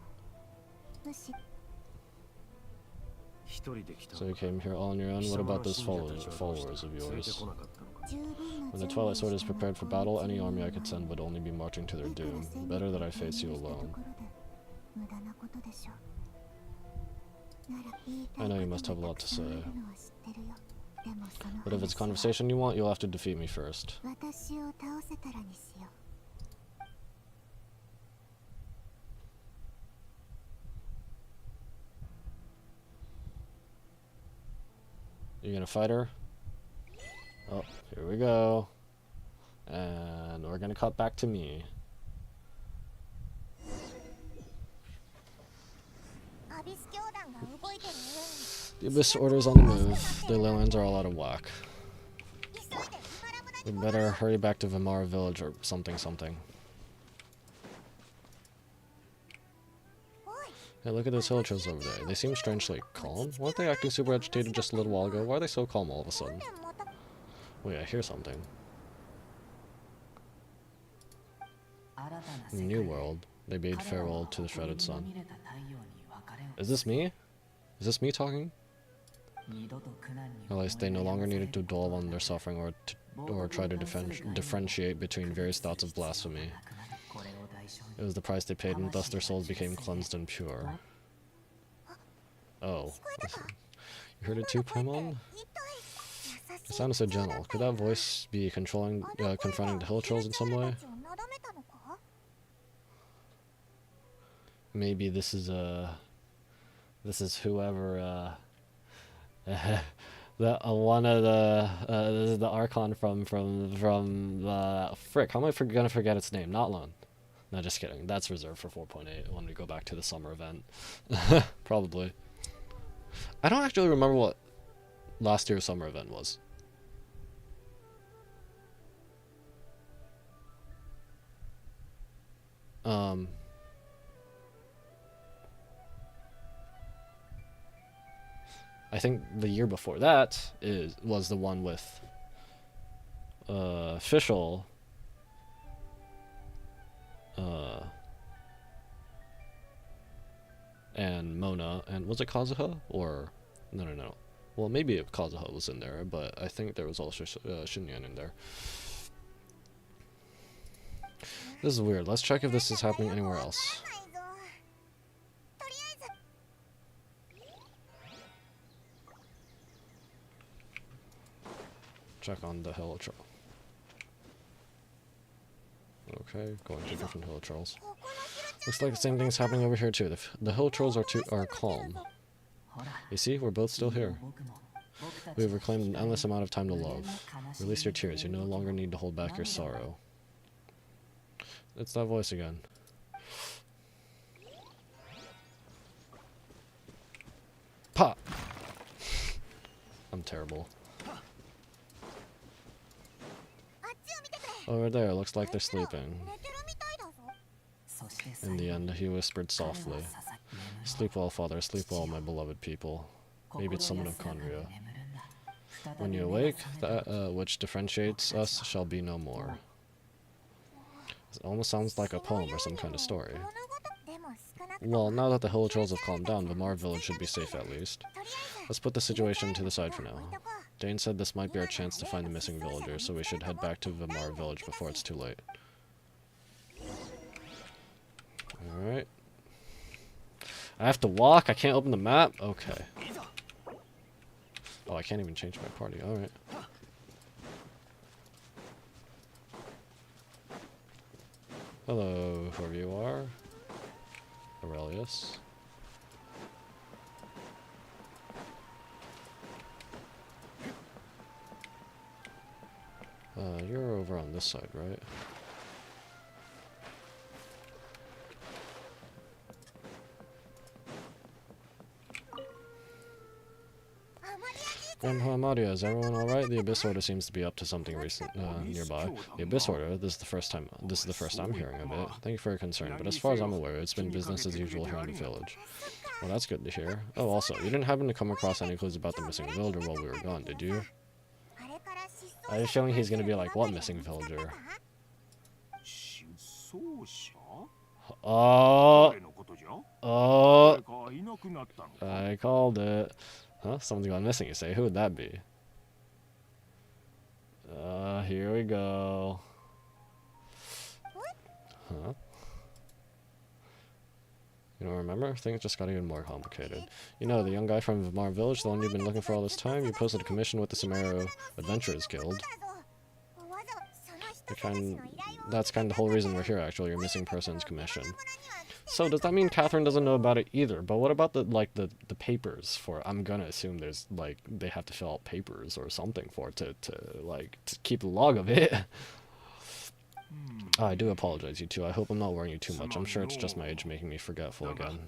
So you came here all on your own? What about those followers of yours? When the Twilight Sword is prepared for battle, any army I could send would only be marching to their doom. Better that I face you alone. I know you must have a lot to say. But if it's conversation you want, you'll have to defeat me first. You gonna fight her? Oh, here we go. And we're gonna cut back to me. The Abyss Order's on the move. Their ley lines are all out of whack. We better hurry back to Vimar Village or something. Hey, look at those villagers over there. They seem strangely calm. Weren't they acting super agitated just a little while ago? Why are they so calm all of a sudden? Wait, I hear something. In the New World, they bade farewell to the shredded sun. Is this me? Is this me talking? At least they no longer needed to dwell on their suffering or try to differentiate between various thoughts of blasphemy. It was the price they paid, and thus their souls became cleansed and pure. Oh. You heard it too, Paimon? It sounded so gentle. Could that voice be confronting the hill trolls in some way? Maybe this is whoever one of this is the Archon from frick. How am I gonna forget its name? Not Lone. No, just kidding. That's reserved for 4.8 when we go back to the summer event. Probably. I don't actually remember what last year's summer event was. I think the year before that was the one with Fischl, and Mona, and was it Kazuha? Or no. Well, maybe Kazuha was in there, but I think there was also Shinyan in there. This is weird. Let's check if this is happening anywhere else. Check on the Hill Troll. Okay, going to different Hill Trolls. Looks like the same thing's happening over here too. The Hill Trolls are calm. You see, we're both still here. We have reclaimed an endless amount of time to love. Release your tears. You no longer need to hold back your sorrow. It's that voice again. Pop! I'm terrible. Over there, looks like they're sleeping. In the end, he whispered softly. Sleep well, father, sleep well, my beloved people. Maybe it's someone of Conria. When you awake, that which differentiates us shall be no more. It almost sounds like a poem or some kind of story. Well, now that the Hill Trolls have calmed down, Vamar Village should be safe at least. Let's put the situation to the side for now. Dane said this might be our chance to find the missing villager, so we should head back to Vamar Village before it's too late. Alright. I have to walk? I can't open the map? Okay. Oh, I can't even change my party. Alright. Hello, whoever you are. Aurelius. You're over on this side, right? Grandpa Amadia, is everyone alright? The Abyss Order seems to be up to something recent nearby. The Abyss Order, this is the first time hearing of it. Thank you for your concern, but as far as I'm aware, it's been business as usual here in the village. Well, that's good to hear. Oh, also, you didn't happen to come across any clues about the missing villager while we were gone, did you? I have a feeling he's gonna be like, what missing villager? Oh, I called it. Huh? Someone's gone missing, you say? Who would that be? Here we go. Huh? You don't remember? Things just got even more complicated. You know, the young guy from Vamar Village, the one you've been looking for all this time, you posted a commission with the Sumeru Adventurers Guild. That's kind of the whole reason we're here, actually, your missing persons commission. So does that mean Catherine doesn't know about it either? But what about the papers for? I'm gonna assume there's like they have to fill out papers or something for it to keep a log of it. I do apologize, you two. I hope I'm not worrying you too much. I'm sure it's just my age making me forgetful again.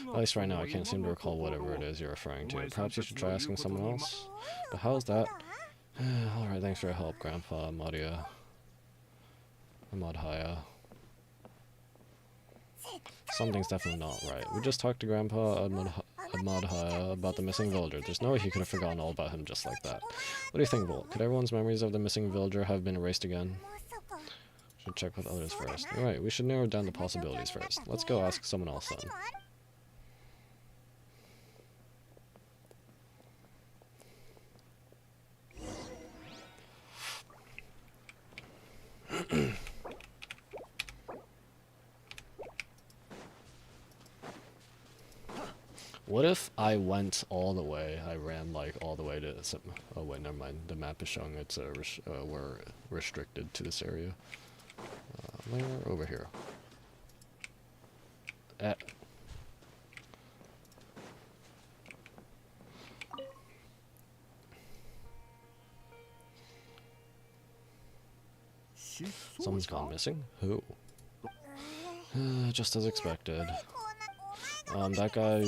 At least right now, I can't seem to recall whatever it is you're referring to. Perhaps you should try asking someone else. But how's that? All right, thanks for your help, Grandpa Amadia. Amadhaya. Something's definitely not right. We just talked to Grandpa Amadhaya about the missing villager. There's no way he could have forgotten all about him just like that. What do you think, Volt? Could everyone's memories of the missing villager have been erased again? Should check with others first. Alright, we should narrow down the possibilities first. Let's go ask someone else then. What if I went all the way? I ran like all the way to some. Oh wait, never mind. The map is showing it's we're restricted to this area. Where? Over here. Someone's gone missing. Who? Just as expected. That guy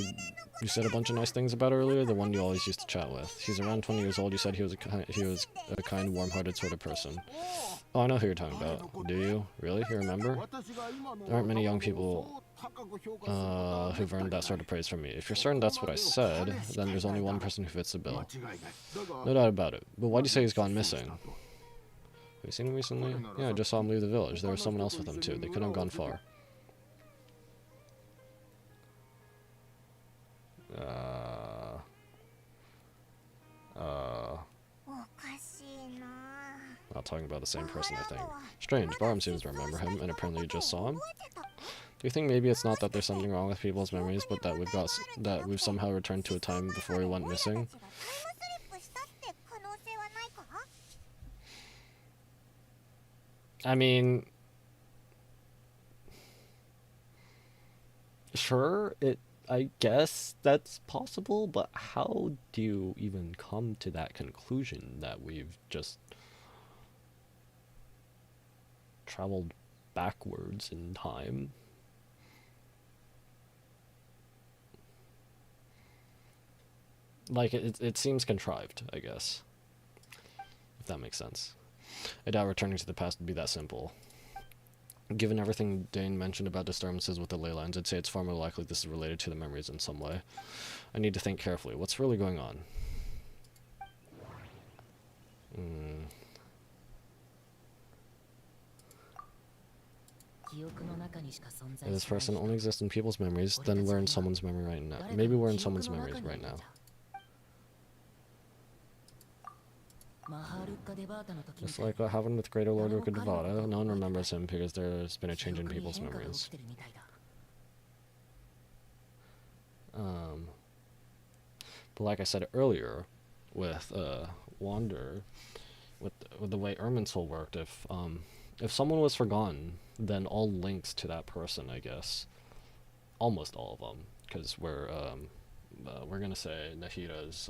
You said a bunch of nice things about her earlier, the one you always used to chat with. She's around 20 years old. You said he was a kind, warm-hearted sort of person. Oh, I know who you're talking about. Do you? Really? You remember? There aren't many young people who've earned that sort of praise from me. If you're certain that's what I said, then there's only one person who fits the bill. No doubt about it. But why do you say he's gone missing? Have you seen him recently? Yeah, I just saw him leave the village. There was someone else with him too. They couldn't have gone far. Not talking about the same person, I think. Strange, Barham seems to remember him, and apparently you just saw him? Do you think maybe it's not that there's something wrong with people's memories, but that we've somehow returned to a time before he went missing? I mean, sure, I guess that's possible, but how do you even come to that conclusion that we've just traveled backwards in time? Like, it seems contrived, I guess. If that makes sense. I doubt returning to the past would be that simple. Given everything Dane mentioned about disturbances with the ley lines, I'd say it's far more likely this is related to the memories in some way. I need to think carefully. What's really going on? If this person only exists in people's memories, then we're in someone's memory right now. Maybe we're in someone's memories right now. Just like what happened with Greater Lord Ruka Devata, no one remembers him because there's been a change in people's memories. But like I said earlier, with Wander, with the way Irminsul worked, if someone was forgotten, then all links to that person, I guess, almost all of them, because we're gonna say Nahita's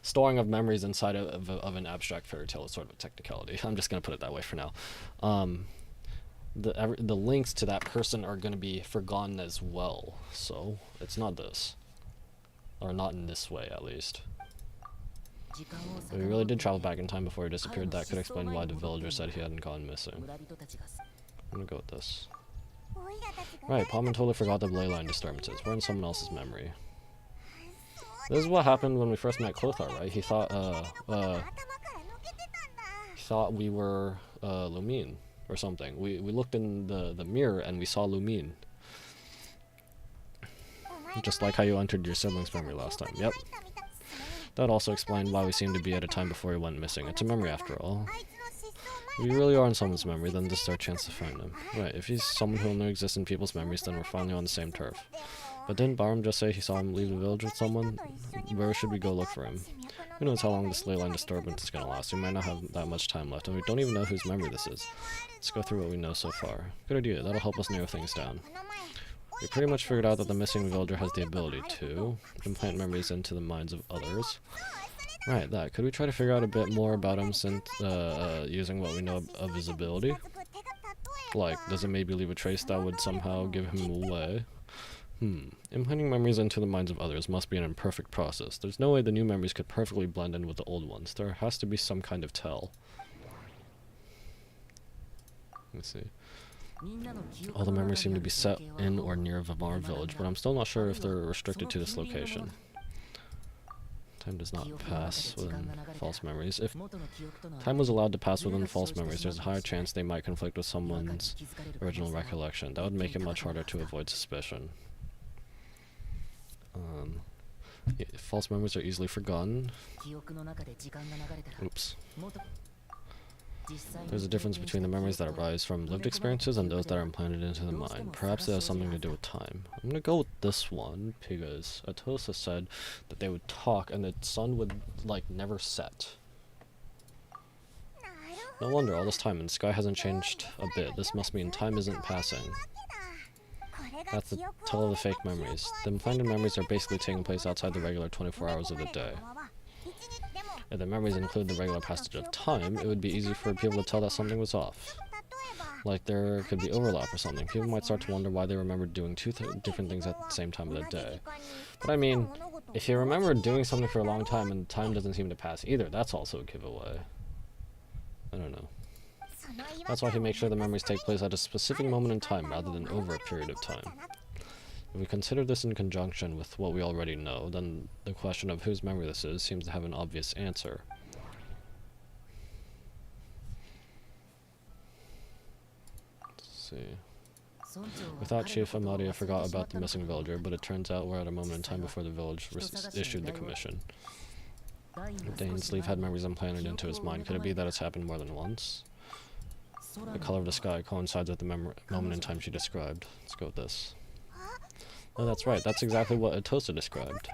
storing of memories inside of an abstract fairy tale is sort of a technicality. I'm just gonna put it that way for now. The links to that person are gonna be forgotten as well, so it's not this, or not in this way at least. If we really did travel back in time before he disappeared, that could explain why the villager said he hadn't gone missing. I'm gonna go with this. Right, Palman totally forgot the ley line disturbances. We're in someone else's memory. This is what happened when we first met Clothar, right? He thought we were Lumine or something. We looked in the mirror and we saw Lumine. Just like how you entered your sibling's memory last time. Yep. That also explained why we seem to be at a time before he went missing. It's a memory after all. If we really are in someone's memory, then this is our chance to find him. Right, if he's someone who only exists in people's memories, then we're finally on the same turf. But didn't Barham just say he saw him leave the village with someone? Where should we go look for him? Who knows how long this ley line disturbance is going to last? We might not have that much time left, and we don't even know whose memory this is. Let's go through what we know so far. Good idea, that'll help us narrow things down. We pretty much figured out that the missing villager has the ability to implant memories into the minds of others. Right, that. Could we try to figure out a bit more about him since using what we know of his ability? Like, does it maybe leave a trace that would somehow give him away? Implanting memories into the minds of others must be an imperfect process. There's no way the new memories could perfectly blend in with the old ones. There has to be some kind of tell. Let's see. All the memories seem to be set in or near Vamar village, but I'm still not sure if they're restricted to this location. Time does not pass within false memories. If time was allowed to pass within false memories, there's a higher chance they might conflict with someone's original recollection. That would make it much harder to avoid suspicion. Yeah, false memories are easily forgotten. Oops. There's a difference between the memories that arise from lived experiences and those that are implanted into the mind. Perhaps it has something to do with time. I'm gonna go with this one because Atosa said that they would talk and the sun would, like, never set. No wonder all this time and the sky hasn't changed a bit. This must mean time isn't passing. That's the tell of the fake memories. The implanted memories are basically taking place outside the regular 24 hours of the day. If the memories include the regular passage of time, it would be easy for people to tell that something was off. Like there could be overlap or something. People might start to wonder why they remembered doing two different things at the same time of the day. But I mean, if you remember doing something for a long time and time doesn't seem to pass either, that's also a giveaway. I don't know. That's why he makes sure the memories take place at a specific moment in time rather than over a period of time. If we consider this in conjunction with what we already know, then the question of whose memory this is seems to have an obvious answer. Let's see. We thought Chief Amadia forgot about the missing villager, but it turns out we're at a moment in time before the village issued the commission. Dane's sleeve had memories implanted into his mind. Could it be that it's happened more than once? The color of the sky coincides with the moment in time she described. Let's go with this. Oh, that's right. That's exactly what Atosa described.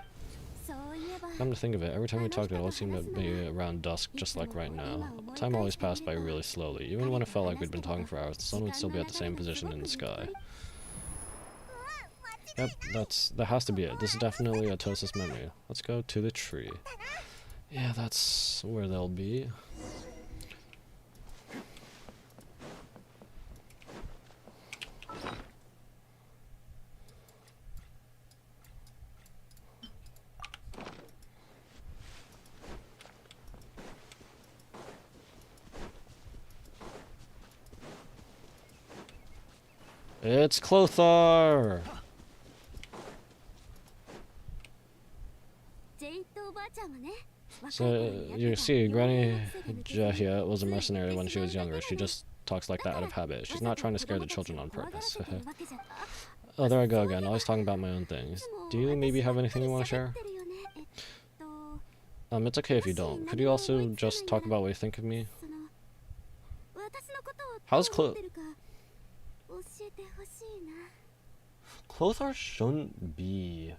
Come to think of it, every time we talked, it always seemed to be around dusk, just like right now. Time always passed by really slowly. Even when it felt like we'd been talking for hours, the sun would still be at the same position in the sky. Yep, that has to be it. This is definitely Atosa's memory. Let's go to the tree. Yeah, that's where they'll be. It's Clothar! So, you see, Granny Jahia was a mercenary when she was younger. She just talks like that out of habit. She's not trying to scare the children on purpose. Oh, there I go again, always talking about my own things. Do you maybe have anything you want to share? It's okay if you don't. Could you also just talk about what you think of me? How's Clothar shouldn't be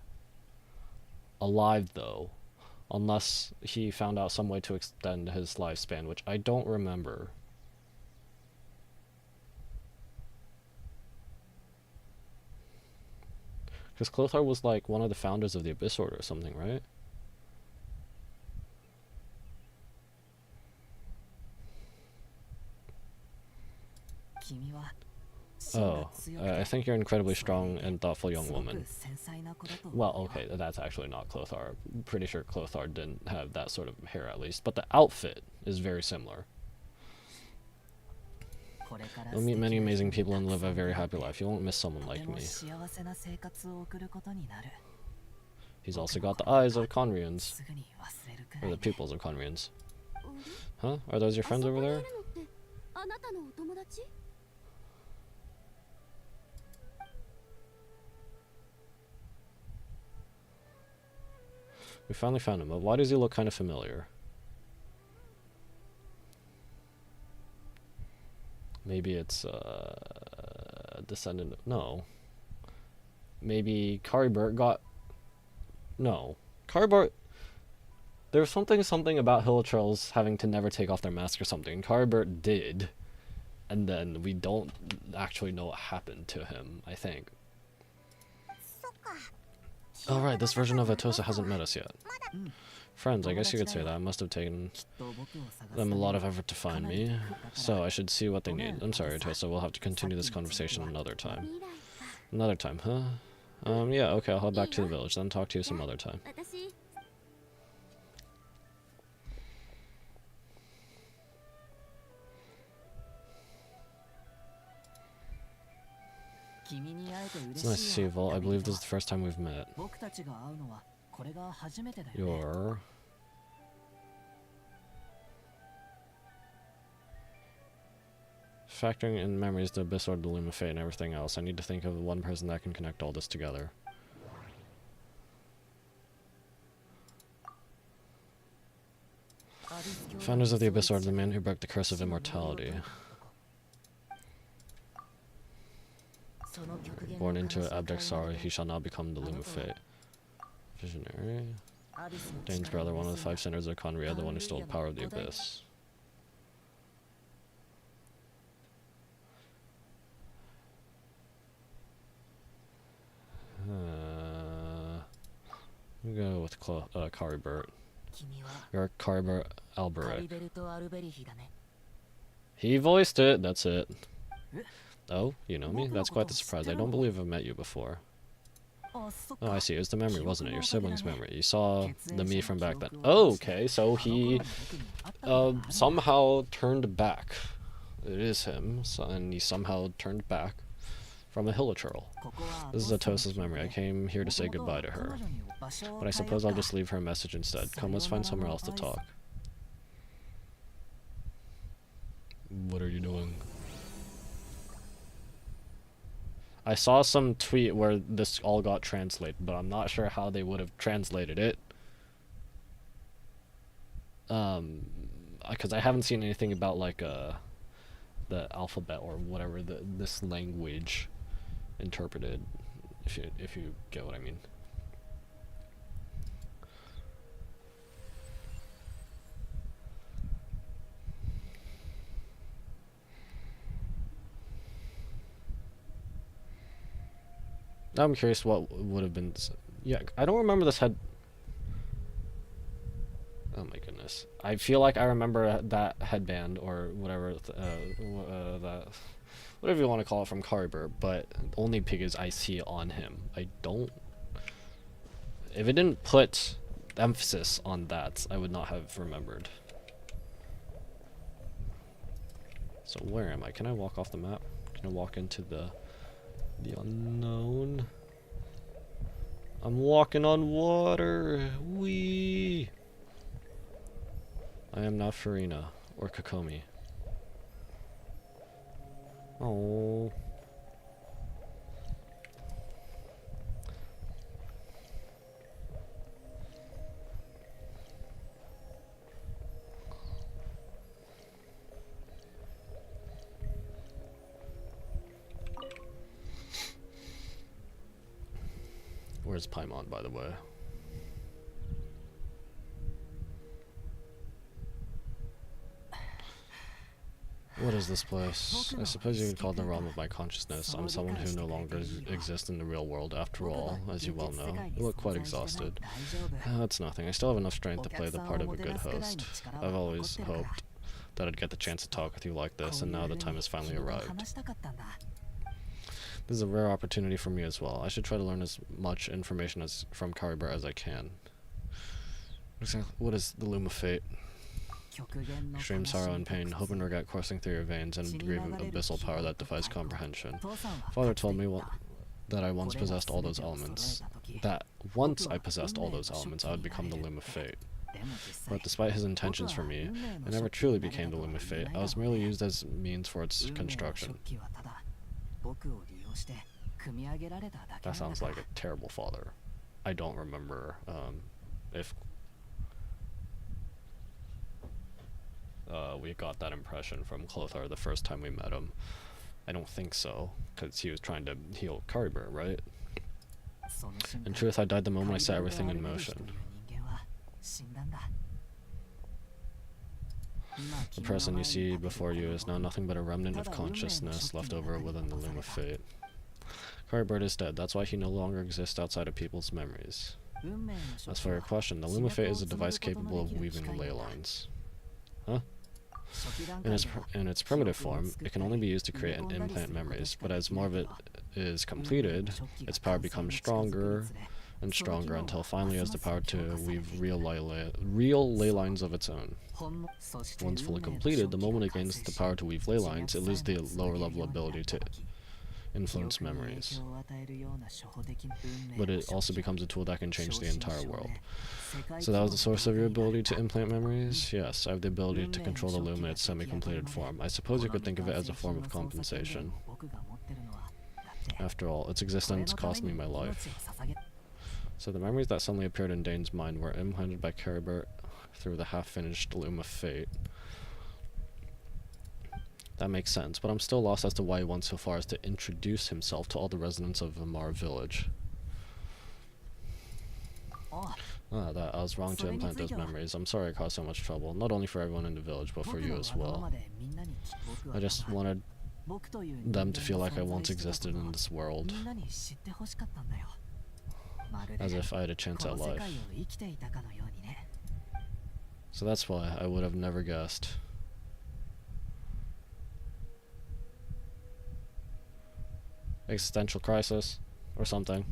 alive, though. Unless he found out some way to extend his lifespan, which I don't remember. Because Clothar was like one of the founders of the Abyss Order or something, right? Oh, I think you're an incredibly strong and thoughtful young woman. Well, okay, that's actually not Clothar. I'm pretty sure Clothar didn't have that sort of hair at least, but the outfit is very similar. You'll meet many amazing people and live a very happy life. You won't miss someone like me. He's also got the eyes of Conrians. Or the pupils of Conrians. Huh? Are those your friends over there? We finally found him, but why does he look kind of familiar? Maybe it's a descendant. No. Maybe Caribert got. No. Caribert. There's something about Hilichurls having to never take off their mask or something. Caribert did. And then we don't actually know what happened to him, I think. Oh right, this version of Atosa hasn't met us yet. Friends, I guess you could say that. I must have taken them a lot of effort to find me, so I should see what they need. I'm sorry, Atosa, we'll have to continue this conversation another time. Another time, huh? Yeah, okay, I'll head back to the village, then talk to you some other time. It's nice to see you, Volt. I believe this is the first time we've met. You're... Factoring in memories, the Abyss Order, the Loom of Fate, and everything else, I need to think of one person that can connect all this together. Founders of the Abyss Order, the man who broke the curse of immortality. Born into abject sorrow, he shall now become the Loom of Fate. Visionary. Dane's brother, one of the 5 sinners of Conria, the one who stole the power of the Abyss. We go with Caribert. You're Caribert Alberic. He voiced it, that's it. Oh, you know me? That's quite the surprise. I don't believe I've met you before. Oh, I see. It was the memory, wasn't it? Your sibling's memory. You saw the me from back then. Oh, okay, so he somehow turned back. It is him, and he somehow turned back from a hilichurl. This is Atosa's memory. I came here to say goodbye to her. But I suppose I'll just leave her a message instead. Come, let's find somewhere else to talk. What are you doing? I saw some tweet where this all got translated, but I'm not sure how they would have translated it. Because I haven't seen anything about like the alphabet or whatever this language interpreted. If you get what I mean. I'm curious what would have been. Yeah, I don't remember this head. Oh my goodness. I feel like I remember that headband or whatever, that, whatever you want to call it from Carver, but only because I see it on him. I don't. If it didn't put emphasis on that, I would not have remembered. So where am I? Can I walk off the map? Can I walk into the unknown? I'm walking on water. Wee. I am not Farina or Kokomi. Oh. Where's Paimon, by the way? What is this place? I suppose you could call it the realm of my consciousness. I'm someone who no longer exists in the real world after all, as you well know. You look quite exhausted. That's nothing. I still have enough strength to play the part of a good host. I've always hoped that I'd get the chance to talk with you like this, and now the time has finally arrived. This is a rare opportunity for me as well. I should try to learn as much information from Kariber as I can. What is the Loom of Fate? Extreme sorrow and pain, hope and regret coursing through your veins, and a degree of abyssal power that defies comprehension. Father told me that I once possessed all those elements. That once I possessed all those elements, I would become the Loom of Fate. But despite his intentions for me, I never truly became the Loom of Fate. I was merely used as means for its construction. That sounds like a terrible father. I don't remember if we got that impression from Clothar the first time we met him. I don't think so, because he was trying to heal Kariber, right? In truth, I died the moment I set everything in motion. The person you see before you is now nothing but a remnant of consciousness left over within the Loom of Fate. Kariber is dead, that's why he no longer exists outside of people's memories. As for your question, the Loom of Fate is a device capable of weaving ley lines. Huh? In its primitive form, it can only be used to create and implant memories, but as more of it is completed, its power becomes stronger and stronger until finally it has the power to weave real ley lines of its own. Once fully completed, the moment it gains the power to weave ley lines, it loses the lower level ability to influence memories. But it also becomes a tool that can change the entire world. So that was the source of your ability to implant memories? Yes, I have the ability to control the loom in its semi-completed form. I suppose you could think of it as a form of compensation. After all, its existence cost me my life. So the memories that suddenly appeared in Dane's mind were implanted by Kariber through the half-finished Loom of Fate. That makes sense, but I'm still lost as to why he went so far as to introduce himself to all the residents of Vimar village. That I was wrong to implant those memories. I'm sorry I caused so much trouble, not only for everyone in the village, but for you as well. I just wanted them to feel like I once existed in this world. As if I had a chance at life. So that's why I would have never guessed. Existential crisis or something.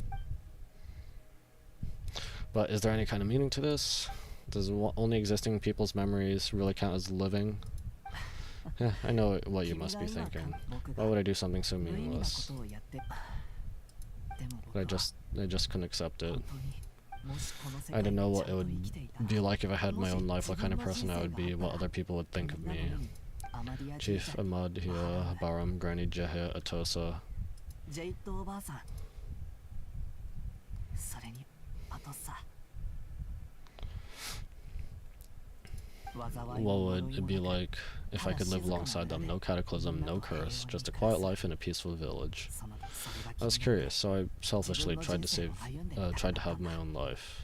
But is there any kind of meaning to this? Does only existing people's memories really count as living? Yeah, I know what you must be thinking. Why would I do something so meaningless? But I just couldn't accept it. I didn't know what it would be like if I had my own life, what kind of person I would be, what other people would think of me. Chief Amadhya Baram Granny Jehe Atosa. What would it be like if I could live alongside them? No cataclysm, no curse, just a quiet life in a peaceful village. I was curious, so I selfishly tried to have my own life.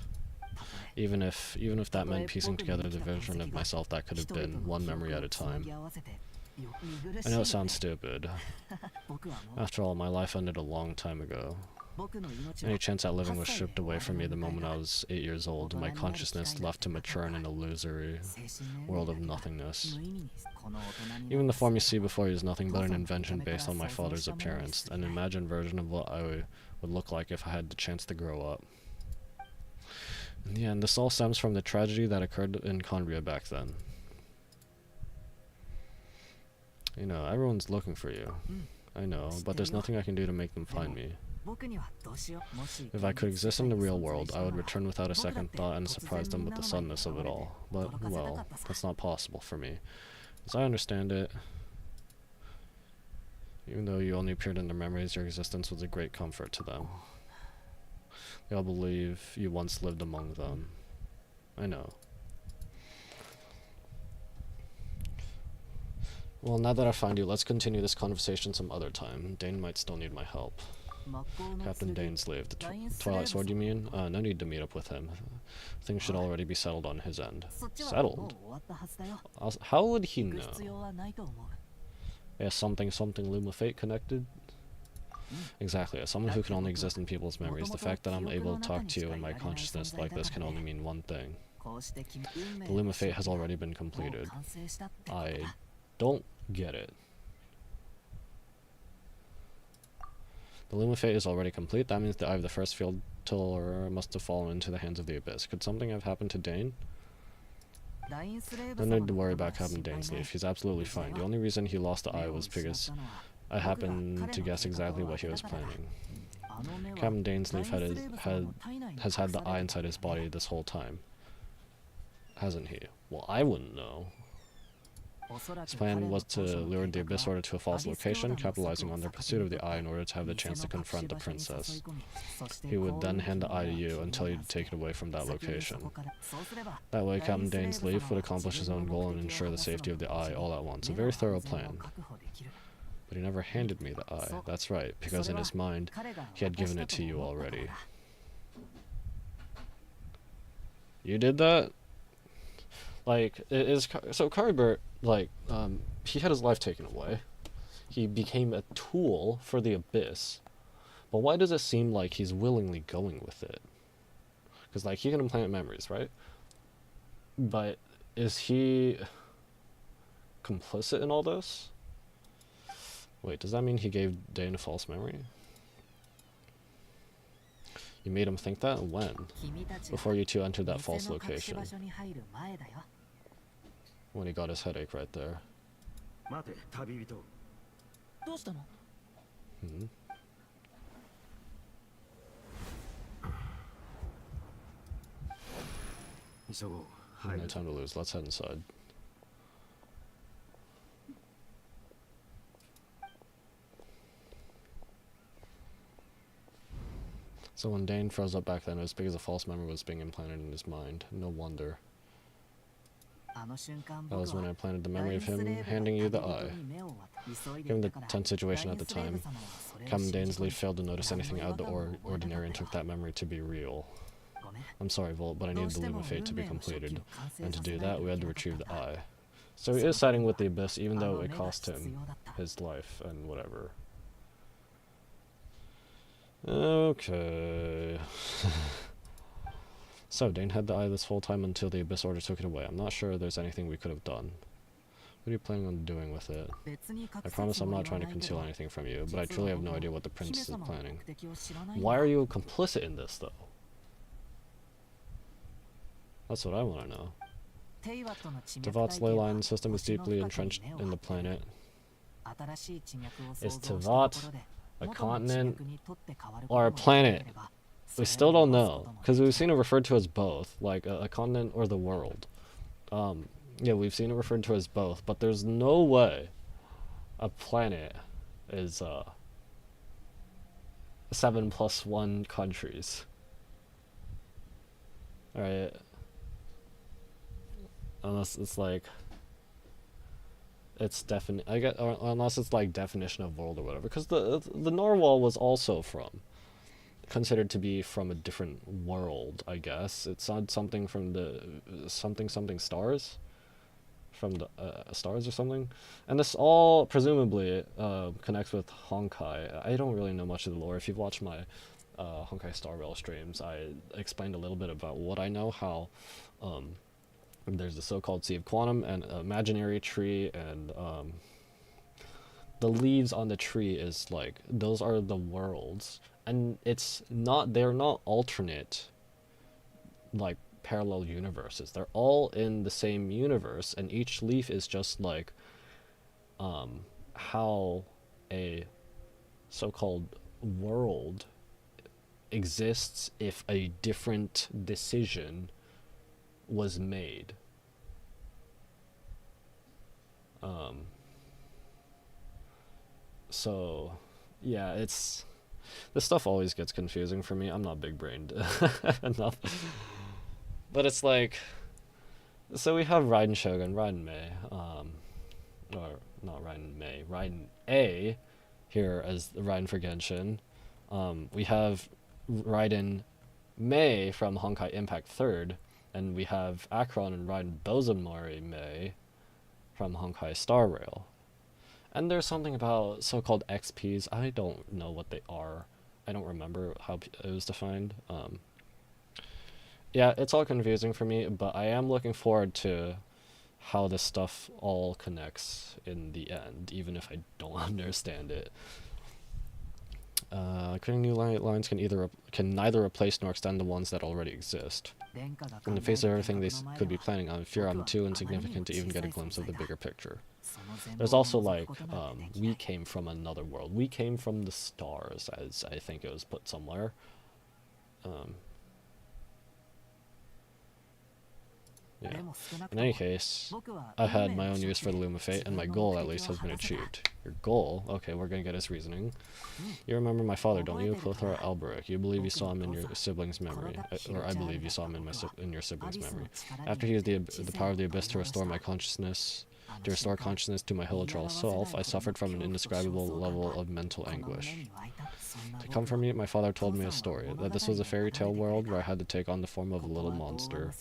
Even if that meant piecing together the version of myself that could have been, one memory at a time. I know it sounds stupid. After all, my life ended a long time ago. Any chance at living was stripped away from me the moment I was 8 years old, and my consciousness left to mature in an illusory world of nothingness. Even the form you see before you is nothing but an invention based on my father's appearance, an imagined version of what I would look like if I had the chance to grow up. In the end, this all stems from the tragedy that occurred in Conria back then. You know, everyone's looking for you. I know, but there's nothing I can do to make them find me. If I could exist in the real world, I would return without a second thought and surprise them with the suddenness of it all. But, well, that's not possible for me. As I understand it, even though you only appeared in their memories, your existence was a great comfort to them. They all believe you once lived among them. I know. Well, now that I find you, let's continue this conversation some other time. Dane might still need my help. Captain Dainsleif, the Twilight Sword, you mean? No need to meet up with him. Things should already be settled on his end. Settled? How would he know? Yeah, something Luma Fate connected? Exactly, as someone who can only exist in people's memories, the fact that I'm able to talk to you in my consciousness like this can only mean one thing. The Luma Fate has already been completed. I don't get it. The Luma Fate is already complete. That means the Eye of the First Field Tiller must have fallen into the hands of the Abyss. Could something have happened to Dane? No need to worry about Captain Dainsleif. He's absolutely fine. The only reason he lost the eye was because I happened to guess exactly what he was planning. Captain Dainsleif has had the eye inside his body this whole time. Hasn't he? Well, I wouldn't know. His plan was to lure the Abyss Order to a false location, capitalizing on their pursuit of the eye in order to have the chance to confront the princess. He would then hand the eye to you until you'd take it away from that location. That way, Captain Dainsleif would accomplish his own goal and ensure the safety of the eye all at once. A very thorough plan. But he never handed me the eye. That's right, because in his mind, he had given it to you already. You did that? Like, so Caribert, like, he had his life taken away. He became a tool for the Abyss. But why does it seem like he's willingly going with it? Because, like, he can implant memories, right? But is he complicit in all this? Wait, does that mean he gave Dane a false memory? You made him think that? When? Before you two entered that false location. When he got his headache right there. No time to lose, let's head inside. So when Dane froze up back then, it was because a false memory was being implanted in his mind. No wonder. That was when I planted the memory of him handing you the eye. Given the tense situation at the time, Captain Dainsleif failed to notice anything out of the ordinary and took that memory to be real. I'm sorry, Volt, but I needed the Luma Fate to be completed, and to do that, we had to retrieve the eye. So he is siding with the Abyss, even though it cost him his life and whatever. Okay. So, Dane had the eye this whole time until the Abyss Order took it away. I'm not sure there's anything we could have done. What are you planning on doing with it? I promise I'm not trying to conceal anything from you, but I truly have no idea what the prince is planning. Why are you complicit in this, though? That's what I want to know. Tevat's ley line system is deeply entrenched in the planet. Is Tevat a continent or a planet? We still don't know, because we've seen it referred to as both, like a continent or the world. Yeah, we've seen it referred to as both, but there's no way a planet is 7+1 countries. Alright. Unless it's like it's definite, I get, or unless it's like definition of world or whatever, because the Narwhal was also considered to be from a different world, I guess. It's not something from the something stars, from the stars or something, and this all presumably connects with Honkai. I don't really know much of the lore. If you've watched my Honkai Star Rail streams, I explained a little bit about what I know, how there's the so-called Sea of Quantum and imaginary tree, and the leaves on the tree is like, those are the worlds, and they're not alternate, like parallel universes. They're all in the same universe, and each leaf is just like how a so-called world exists if a different decision was made. So yeah, this stuff always gets confusing for me. I'm not big brained enough. But it's like, so we have Raiden Shogun, Raiden Mei, or not Raiden Mei, Raiden A here as Raiden for Genshin. We have Raiden Mei from Honkai Impact 3rd, and we have Archon and Raiden Bozumari Mei from Honkai Star Rail. And there's something about so-called XPs. I don't know what they are. I don't remember how it was defined. Yeah, it's all confusing for me, but I am looking forward to how this stuff all connects in the end, even if I don't understand it. Creating new lines can neither replace nor extend the ones that already exist. In the face of everything they could be planning, I fear I'm too insignificant to even get a glimpse of the bigger picture. There's also like, we came from another world. We came from the stars, as I think it was put somewhere. Yeah. In any case, I had my own use for the Loom of Fate, and my goal, at least, has been achieved. Your goal? Okay, we're gonna get his reasoning. You remember my father, don't you? Clothar Alberic. You believe you saw him in your sibling's memory. Or I believe you saw him in your sibling's memory. After he used the power of the Abyss to restore consciousness to my hilichurl self, I suffered from an indescribable level of mental anguish. To comfort me, my father told me a story, that this was a fairy tale world where I had to take on the form of a little monster.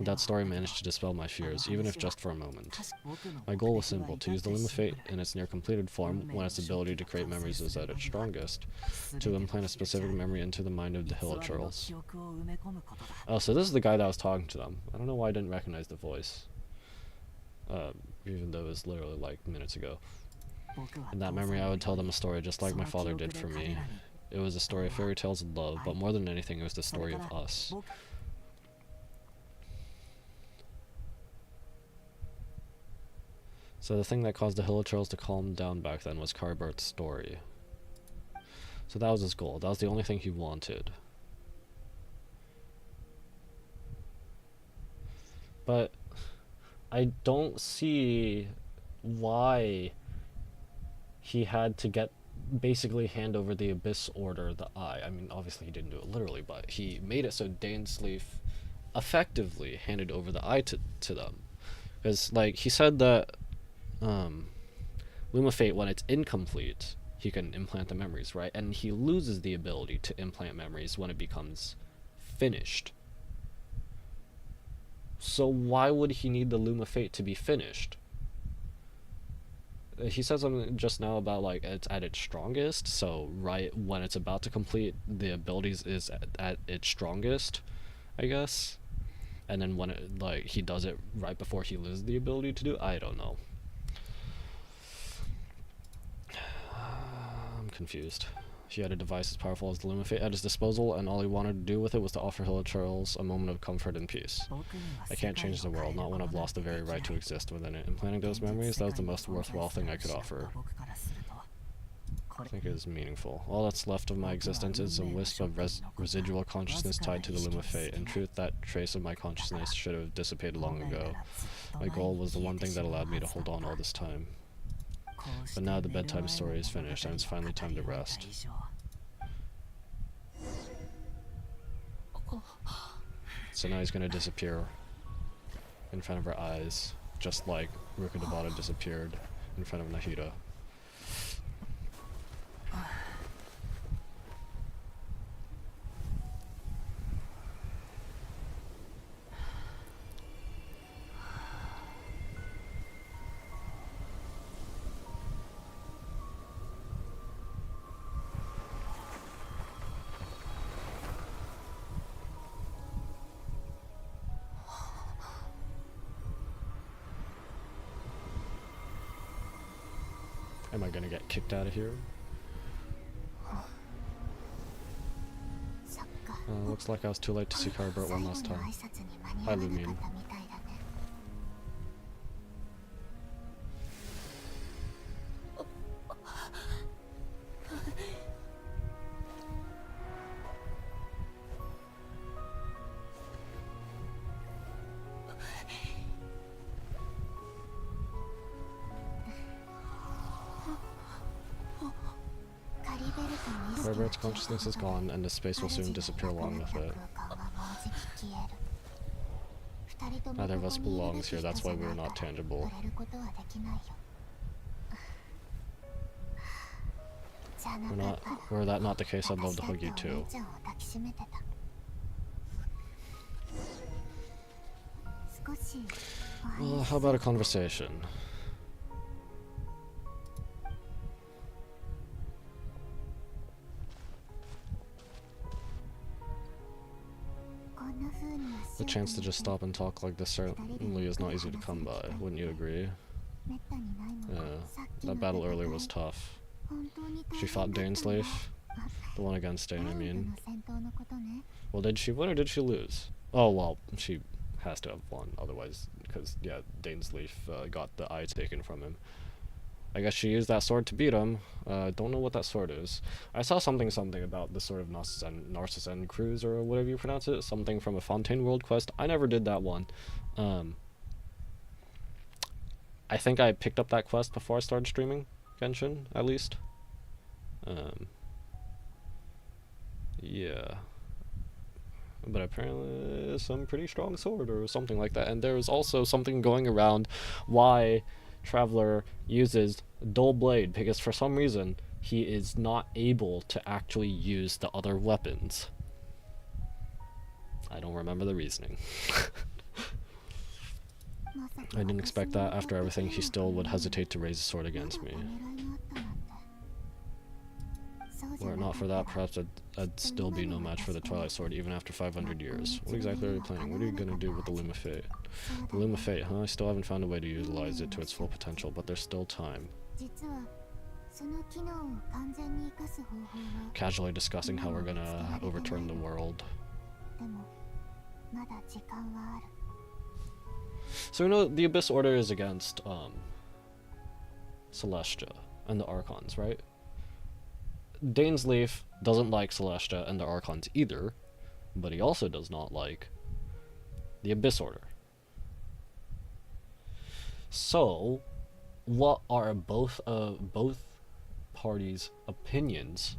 That story managed to dispel my fears, even if just for a moment. My goal was simple, to use the Loom of Fate in its near completed form, when its ability to create memories is at its strongest, to implant a specific memory into the mind of the hilichurls. Oh, so this is the guy that was talking to them. I don't know why I didn't recognize the voice. Even though it was literally like minutes ago. In that memory, I would tell them a story just like my father did for me. It was a story of fairy tales and love, but more than anything, it was the story of us. So the thing that caused the hilichurls to calm down back then was Carbert's story. So that was his goal. That was the only thing he wanted. But I don't see why he had to basically hand over the Abyss Order, the Eye. I mean, obviously he didn't do it literally, but he made it so Dainsleif effectively handed over the Eye to them. Because, like, he said that Loom of Fate, when it's incomplete, he can implant the memories, right? And he loses the ability to implant memories when it becomes finished. So why would he need the Loom of Fate to be finished? He said something just now about, like, it's at its strongest, so right when it's about to complete, the abilities is at its strongest, I guess. and then when it, like, he does it right before he loses the ability to do it, I don't know. I'm confused. He had a device as powerful as the Lumifate at his disposal, and all he wanted to do with it was to offer Hilla Charles a moment of comfort and peace. I can't change the world, not when I've lost the very right to exist within it. Implanting those memories, that was the most worthwhile thing I could offer. I think it is meaningful. All that's left of my existence is a wisp of residual consciousness tied to the Lumifate. In truth, that trace of my consciousness should have dissipated long ago. My goal was the one thing that allowed me to hold on all this time. But now the bedtime story is finished, and it's finally time to rest. So now he's gonna disappear in front of our eyes, just like Rukadabata disappeared in front of Nahida. Am I gonna get kicked out of here? Looks like I was too late to see Carbert one last time. Hi, Lumine. Carbert's consciousness is gone, and the space will soon disappear along with it. Neither of us belongs here, that's why we are not tangible. Were that not the case, I'd love to hug you too. Well, how about a conversation? The chance to just stop and talk like this certainly is not easy to come by, wouldn't you agree? Yeah, that battle earlier was tough. She fought Daneslave? The one against Dane, I mean. Well, did she win or did she lose? Oh, well, she has to have won, otherwise, because, yeah, Daneslave got the eye taken from him. I guess she used that sword to beat him. Don't know what that sword is. I saw something about the sort of Narcissan Cruise, or whatever you pronounce it. Something from a Fontaine World quest. I never did that one. I think I picked up that quest before I started streaming Genshin, at least. Yeah. But apparently it's some pretty strong sword or something like that. And there was also something going around why Traveler uses Dull Blade, because for some reason he is not able to actually use the other weapons. I don't remember the reasoning. I didn't expect that. After everything, he still would hesitate to raise a sword against me. Were it not for that, perhaps I'd still be no match for the Twilight Sword, even after 500 years. What exactly are you planning? What are you gonna do with the Lumifate? The Lumifate, huh? I still haven't found a way to utilize it to its full potential, but there's still time. Casually discussing how we're gonna overturn the world. So we know the Abyss Order is against, Celestia and the Archons, right? Dainsleif doesn't like Celestia and the Archons either, but he also does not like the Abyss Order. So, what are both parties' opinions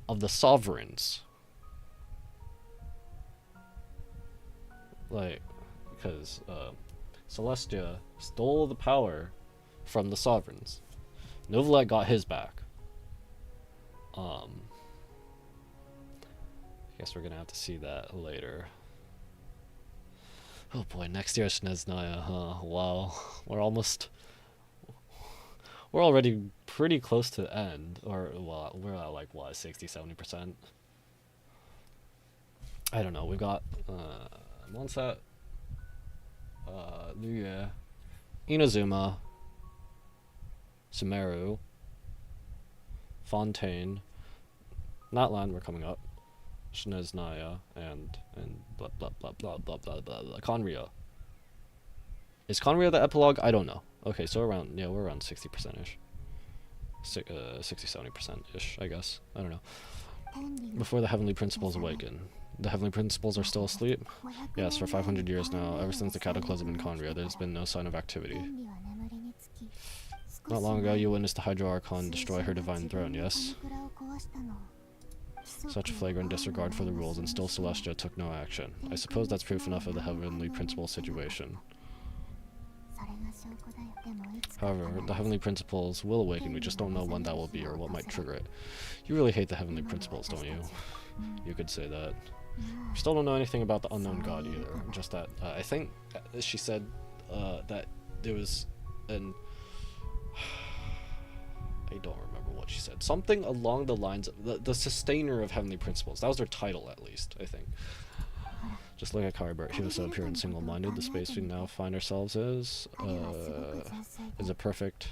of the Sovereigns? Like, because Celestia stole the power from the Sovereigns. Novalet got his back. I guess we're gonna have to see that later. Oh boy, next year Snezhnaya, huh? Wow. We're already pretty close to the end. Or, well, we're at like, what, 60-70%? I don't know, we've got, Monsat, Yeah. Inazuma, Sumeru, Fontaine, not land we're coming up, Shneznaya, and blah blah blah blah blah blah blah. Conria. Is Conria the epilogue? I don't know. Okay, so around, yeah, we're around 60% ish. 60-70% ish, I guess. I don't know. Before the heavenly principles awaken. The heavenly principles are still asleep? Yes, for 500 years now, ever since the cataclysm in Conria, there's been no sign of activity. Not long ago, you witnessed the Hydro Archon destroy her divine throne, yes? Such a flagrant disregard for the rules, and still Celestia took no action. I suppose that's proof enough of the heavenly principle situation. However, the heavenly principles will awaken, we just don't know when that will be or what might trigger it. You really hate the heavenly principles, don't you? You could say that. We still don't know anything about the unknown god either, just that, I think she said that there was an... I don't remember what she said. Something along the lines of the sustainer of heavenly principles. That was her title, at least, I think. Just look at Karbert. He was so pure and single-minded. The space we now find ourselves is a perfect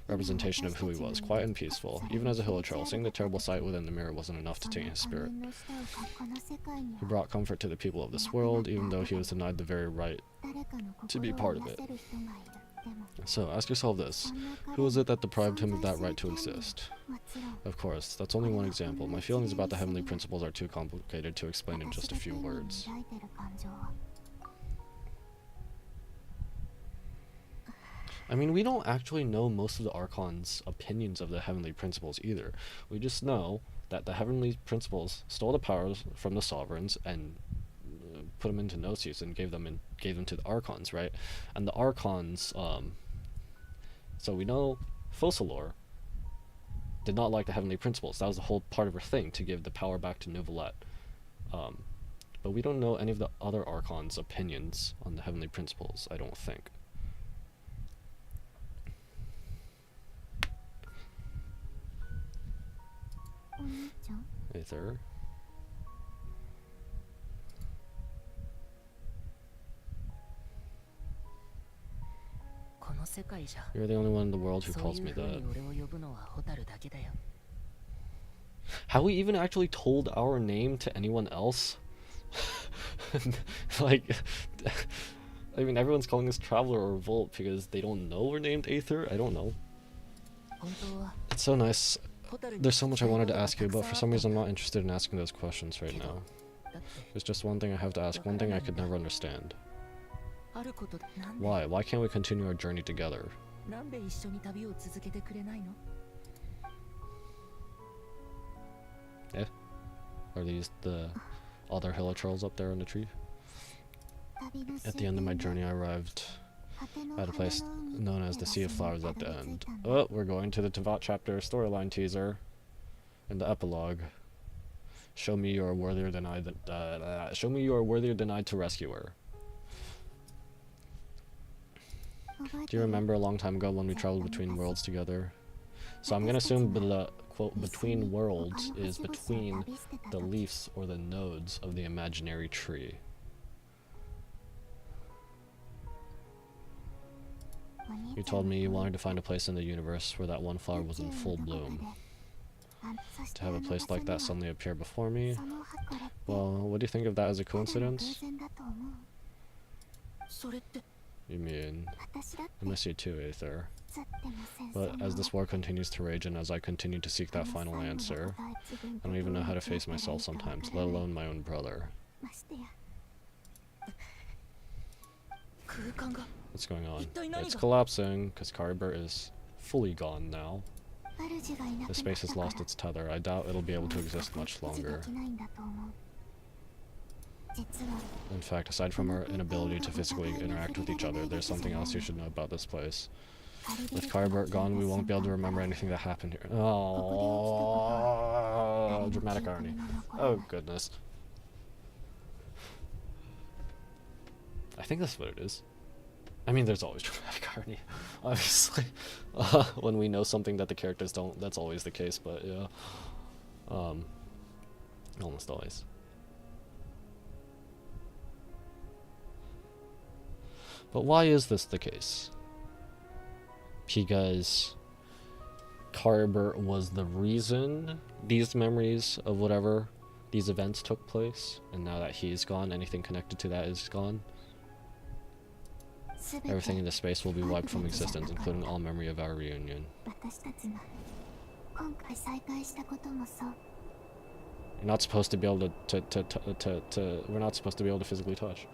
representation of who he was, quiet and peaceful. Even as a hilichurl, seeing the terrible sight within the mirror wasn't enough to taint his spirit. He brought comfort to the people of this world, even though he was denied the very right to be part of it. So, ask yourself this. Who was it that deprived him of that right to exist? Of course, that's only one example. My feelings about the heavenly principles are too complicated to explain in just a few words. I mean, we don't actually know most of the Archon's opinions of the heavenly principles either. We just know that the heavenly principles stole the powers from the sovereigns and put them into Gnosis and gave them to the Archons, right? And the Archons, so we know Focalor did not like the heavenly principles. That was the whole part of her thing, to give the power back to Neuvillette. But we don't know any of the other Archons' opinions on the heavenly principles, I don't think. Aether. You're the only one in the world who calls me that. Have we even actually told our name to anyone else? Like, I mean, everyone's calling us Traveler or Volt because they don't know we're named Aether? I don't know. It's so nice. There's so much I wanted to ask you, but for some reason I'm not interested in asking those questions right now. There's just one thing I have to ask, one thing I could never understand. Why? Why can't we continue our journey together? Yeah? Are these the other hilichurls up there in the tree? At the end of my journey I arrived at a place known as the Sea of Flowers at the end. Oh, we're going to the Tevat chapter storyline teaser in the epilogue. Show me you are worthier than I show me you are worthier than I to rescue her. Do you remember a long time ago when we traveled between worlds together? So I'm gonna assume the quote between worlds is between the leaves or the nodes of the imaginary tree. You told me you wanted to find a place in the universe where that one flower was in full bloom. To have a place like that suddenly appear before me? Well, what do you think of that as a coincidence? You mean, I miss you too, Aether. But as this war continues to rage and as I continue to seek that final answer, I don't even know how to face myself sometimes, let alone my own brother. What's going on? It's collapsing, because Karbert is fully gone now. The space has lost its tether. I doubt it'll be able to exist much longer. In fact, aside from our inability to physically interact with each other, there's something else you should know about this place. With Karbert gone, we won't be able to remember anything that happened here. Oh, dramatic irony. Oh, goodness. I think that's what it is. I mean, there's always dramatic irony, obviously. When we know something that the characters don't, that's always the case, but yeah. Almost always. But why is this the case? Because Carbert was the reason these memories of whatever these events took place, and now that he's gone, anything connected to that is gone. Everything in this space will be wiped from existence, including all memory of our reunion. You're not supposed to be able to we're not supposed to be able to physically touch.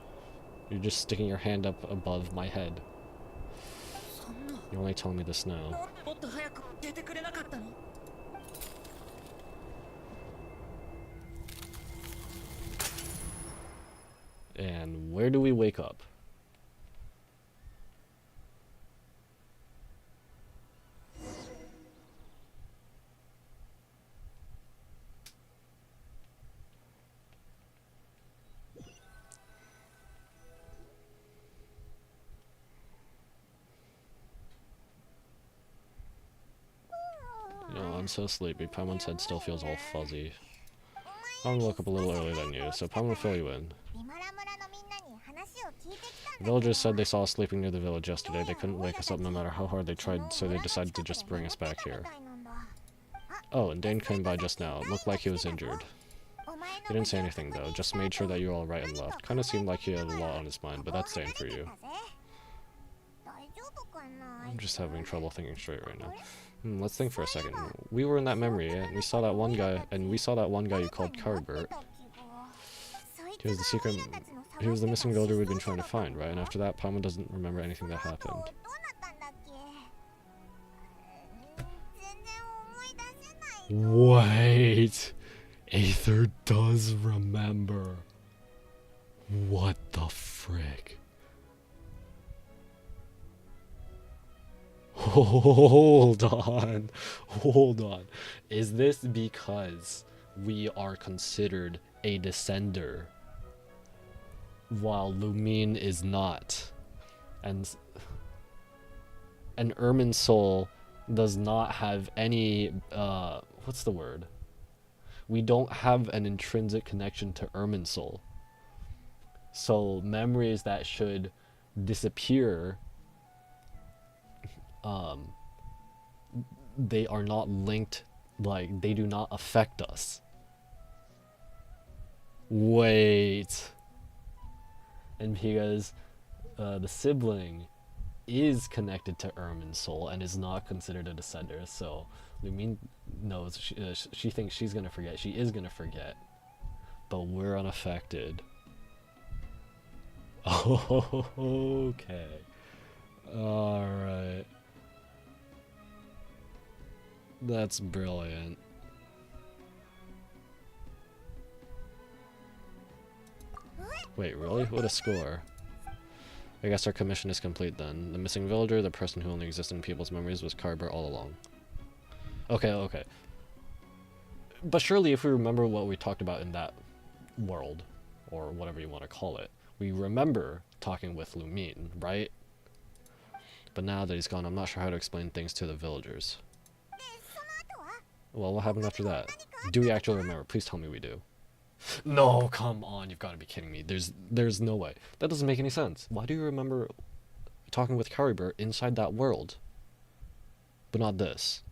You're just sticking your hand up above my head. You're only telling me this now. And where do we wake up? I'm so sleepy. Paimon's head still feels all fuzzy. I'm gonna look up a little earlier than you, so Paimon will fill you in. The villagers said they saw us sleeping near the village yesterday. They couldn't wake us up no matter how hard they tried, so they decided to just bring us back here. Oh, and Dane came by just now. It looked like he was injured. He didn't say anything though, just made sure that you were alright and left. Kinda seemed like he had a lot on his mind, but that's same for you. I'm just having trouble thinking straight right now. Let's think for a second. We were in that memory, and we saw that one guy you called Carbert. He was the secret. He was the missing villager we'd been trying to find, right? And after that, Paimon doesn't remember anything that happened. Wait! Aether does remember. What the frick? Hold on. Hold on. Is this because we are considered a descender while Lumine is not? And Irminsul does not have any, what's the word? We don't have an intrinsic connection to Irminsul. So memories that should disappear, they are not linked, like, they do not affect us. Wait. And because the sibling is connected to Irminsul and is not considered a descender, so Lumine knows, she thinks she's gonna forget. She is gonna forget. But we're unaffected. Oh, okay. Alright. That's brilliant. Wait, really? What a score. I guess our commission is complete then. The missing villager, the person who only existed in people's memories, was Carbert all along. Okay, okay. But surely if we remember what we talked about in that world, or whatever you want to call it, we remember talking with Lumine, right? But now that he's gone, I'm not sure how to explain things to the villagers. Well, what happened after that? Do we actually remember? Please tell me we do. No, come on, you've got to be kidding me. There's no way. That doesn't make any sense. Why do you remember talking with Carbert inside that world, but not this?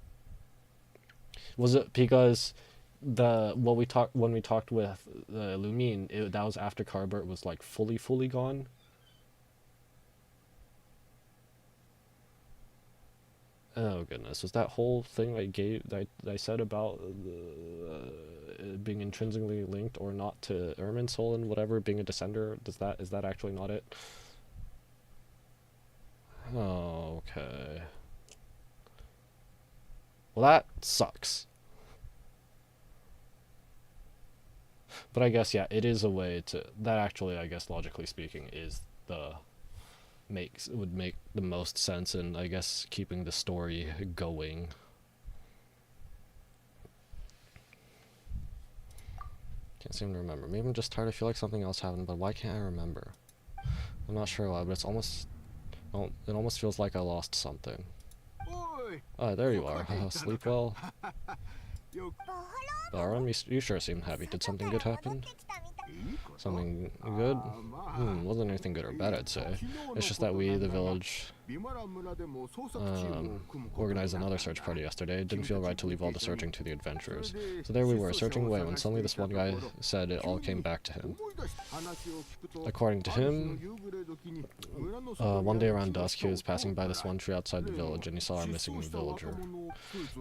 Was it because when we talked with Lumine, that was after Carbert was like fully gone? Oh goodness, was that whole thing I said about being intrinsically linked or not to Irminsul and whatever, being a descender, is that actually not it? Oh, okay. Well, that sucks. But I guess, yeah, it is a way to, that actually, I guess, logically speaking, is would make the most sense in, I guess, keeping the story going. Can't seem to remember. Maybe I'm just tired. I feel like something else happened, but why can't I remember? I'm not sure why, but it's almost, well, it almost feels like I lost something. Oh, there you are. Sleep well? Aram, you sure seem happy. Did something good happen? Something good? Wasn't anything good or bad, I'd say. It's just that we, the village, organized another search party yesterday. It didn't feel right to leave all the searching to the adventurers. So there we were, searching away, when suddenly this one guy said it all came back to him. According to him, one day around dusk, he was passing by this one tree outside the village, and he saw our missing villager.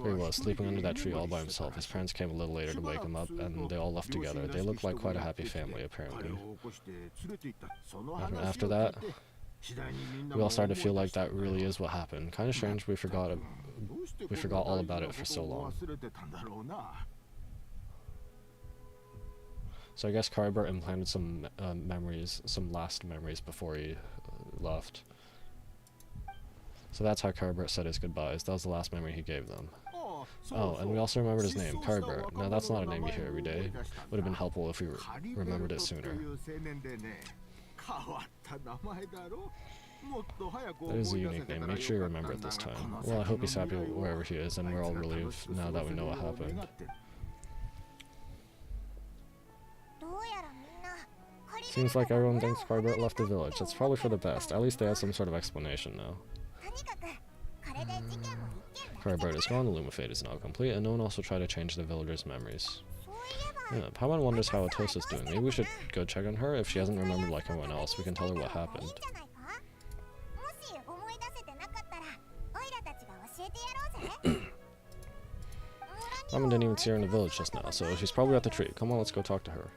There he was, sleeping under that tree all by himself. His parents came a little later to wake him up, and they all left together. They looked like quite a happy family, apparently. After that, we all started to feel like that really is what happened. Kind of strange we forgot all about it for so long. So I guess Caribert implanted some memories, some last memories before he left. So that's how Caribert said his goodbyes. That was the last memory he gave them. Oh, and we also remembered his name, Caribert. Now that's not a name you hear every day. Would have been helpful if we remembered it sooner. That is a unique name. Make sure you remember it this time. Well, I hope he's happy wherever he is, and we're all relieved now that we know what happened. Seems like everyone thinks Caribert left the village. That's probably for the best. At least they have some sort of explanation now. Caribert is gone, the Lumafade is now complete, and no one also tried to change the villagers' memories. Yeah, Paimon wonders how Atosa's doing. Maybe we should go check on her. If she hasn't remembered like everyone else, we can tell her what happened. Paimon didn't even see her in the village just now, so she's probably at the tree. Come on, let's go talk to her.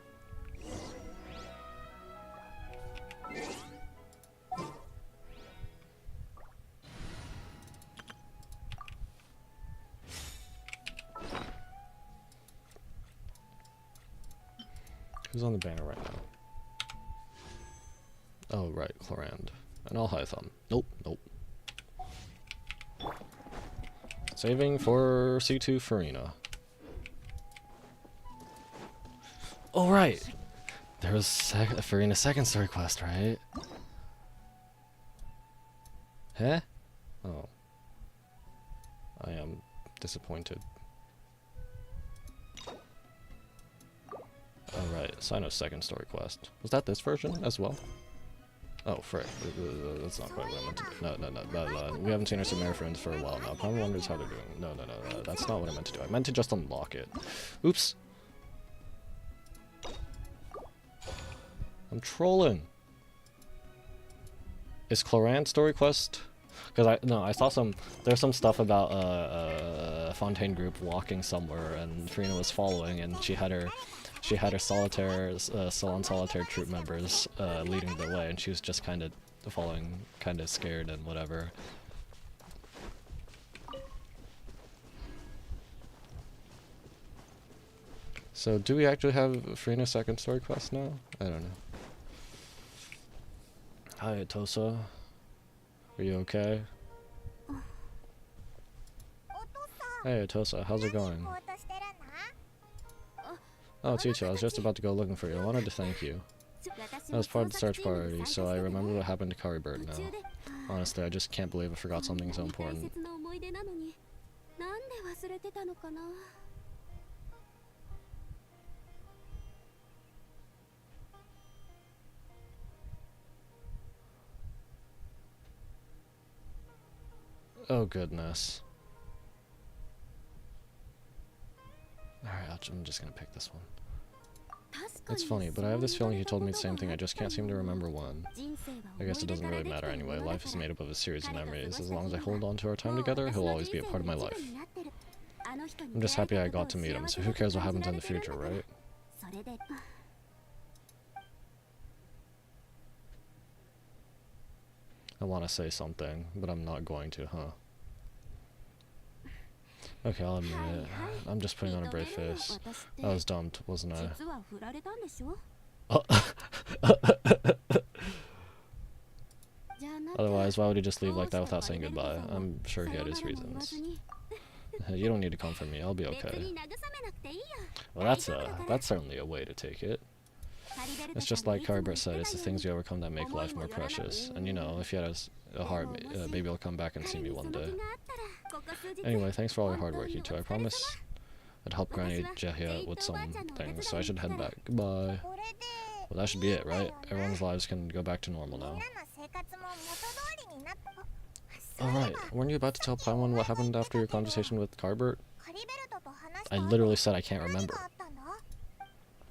Who's on the banner right now? Oh, right, Clorand. And all High Thumb. Nope, nope. Saving for C2 Farina. Oh, right! There was Farina's second story quest, right? Huh? Oh. I am disappointed. Oh right, Sino's second story quest. Was that this version as well? Oh, frick. That's not quite what I meant to do. No. We haven't seen our Samara friends for a while now. Paimon wonders how they're doing. No. That's not what I meant to do. I meant to just unlock it. Oops. I'm trolling. Is Clorand story quest? Because I saw there's some stuff about a Fontaine group walking somewhere, and Farina was following, and she had her solitaire, Salon Solitaire troop members leading the way, and she was just kind of following, kind of scared and whatever. So, do we actually have Farina's second story quest now? I don't know. Hi, Tosa. Are you okay? Hey, Tosa, how's it going? Oh, Chicho, I was just about to go looking for you. I wanted to thank you. I was part of the search party, so I remember what happened to Caribert now. Honestly, I just can't believe I forgot something so important. Oh, goodness. Alright, I'm just gonna pick this one. It's funny, but I have this feeling he told me the same thing, I just can't seem to remember when. I guess it doesn't really matter anyway, life is made up of a series of memories. As long as I hold on to our time together, he'll always be a part of my life. I'm just happy I got to meet him, so who cares what happens in the future, right? I want to say something, but I'm not going to, huh? Okay, I'll admit it. I'm just putting on a brave face. I was dumped, wasn't I? Oh. Otherwise, why would he just leave like that without saying goodbye? I'm sure he had his reasons. You don't need to comfort me, I'll be okay. Well, that's certainly a way to take it. It's just like Caribert said, it's the things you overcome that make life more precious. And you know, if he had a heart, maybe he'll come back and see me one day. Anyway, thanks for all your hard work, you two. I promise I'd help Granny Jehia with some things, so I should head back. Goodbye. Well, that should be it, right? Everyone's lives can go back to normal now. Alright, weren't you about to tell Paimon what happened after your conversation with Carbert? I literally said I can't remember.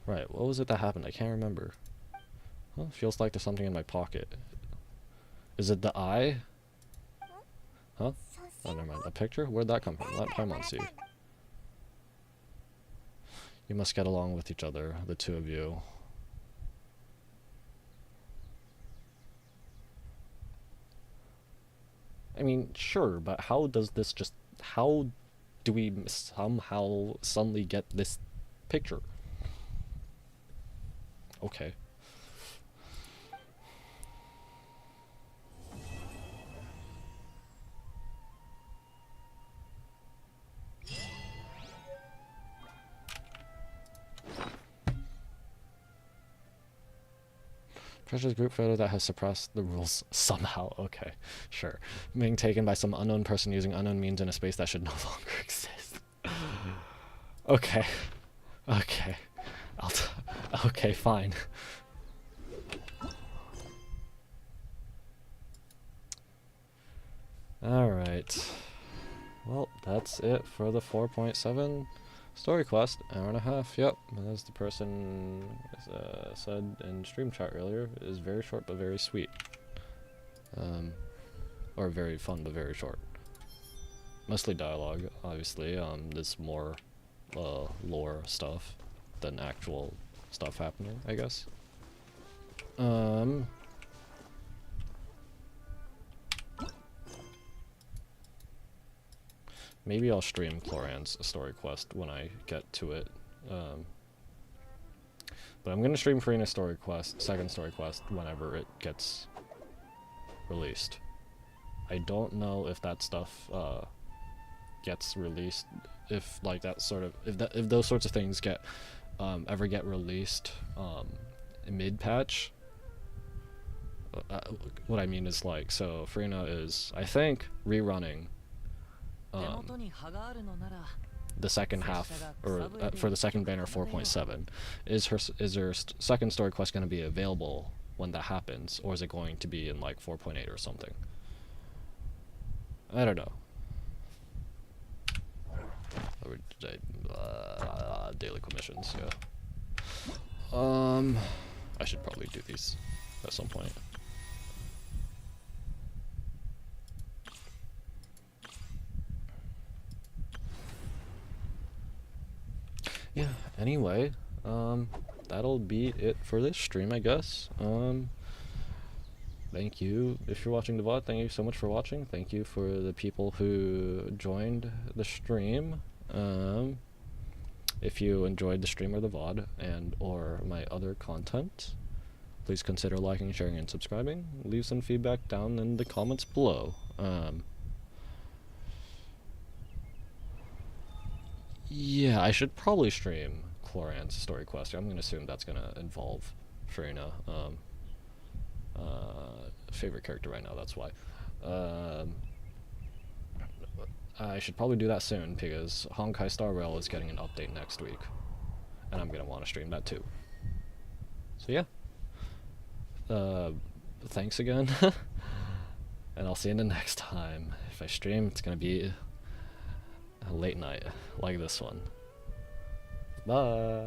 Right, what was it that happened? I can't remember. Huh? Feels like there's something in my pocket. Is it the eye? Huh? Oh, never mind. A picture? Where'd that come from? Let Paimon see. You must get along with each other, the two of you. I mean, sure, but how does this just... How do we somehow suddenly get this picture? Okay. Precious group photo that has suppressed the rules somehow. Okay, sure. Being taken by some unknown person using unknown means in a space that should no longer exist. Okay. Okay. Okay, fine. Alright. Well, that's it for the 4.7 story quest. Hour and a half, yep. As the person said in stream chat earlier, it is very short but very sweet. Or very fun but very short. Mostly dialogue, obviously. There's more lore stuff than actual stuff happening, I guess. Maybe I'll stream Cloran's story quest when I get to it. But I'm gonna stream Farina's story quest, second story quest, whenever it gets released. I don't know if that stuff gets released, if like that sort of, if those sorts of things get ever get released mid patch. What I mean is like, so Farina is, I think, rerunning the second half, or for the second banner 4.7. Is her second story quest going to be available when that happens, or is it going to be in like 4.8 or something? I don't know. Daily commissions, yeah. I should probably do these at some point. Yeah, anyway, that'll be it for this stream, I guess. Thank you, if you're watching the VOD, thank you so much for watching. Thank you for the people who joined the stream. If you enjoyed the stream or the VOD and or my other content, please consider liking, sharing, and subscribing. Leave some feedback down in the comments below. Yeah, I should probably stream Cloran's story quest. I'm gonna assume that's gonna involve Farina. Favorite character right now, that's why. I should probably do that soon because Honkai Star Rail is getting an update next week, and I'm gonna want to stream that too. So yeah. Thanks again, and I'll see you in the next time. If I stream, it's gonna be a late night like this one. Bye.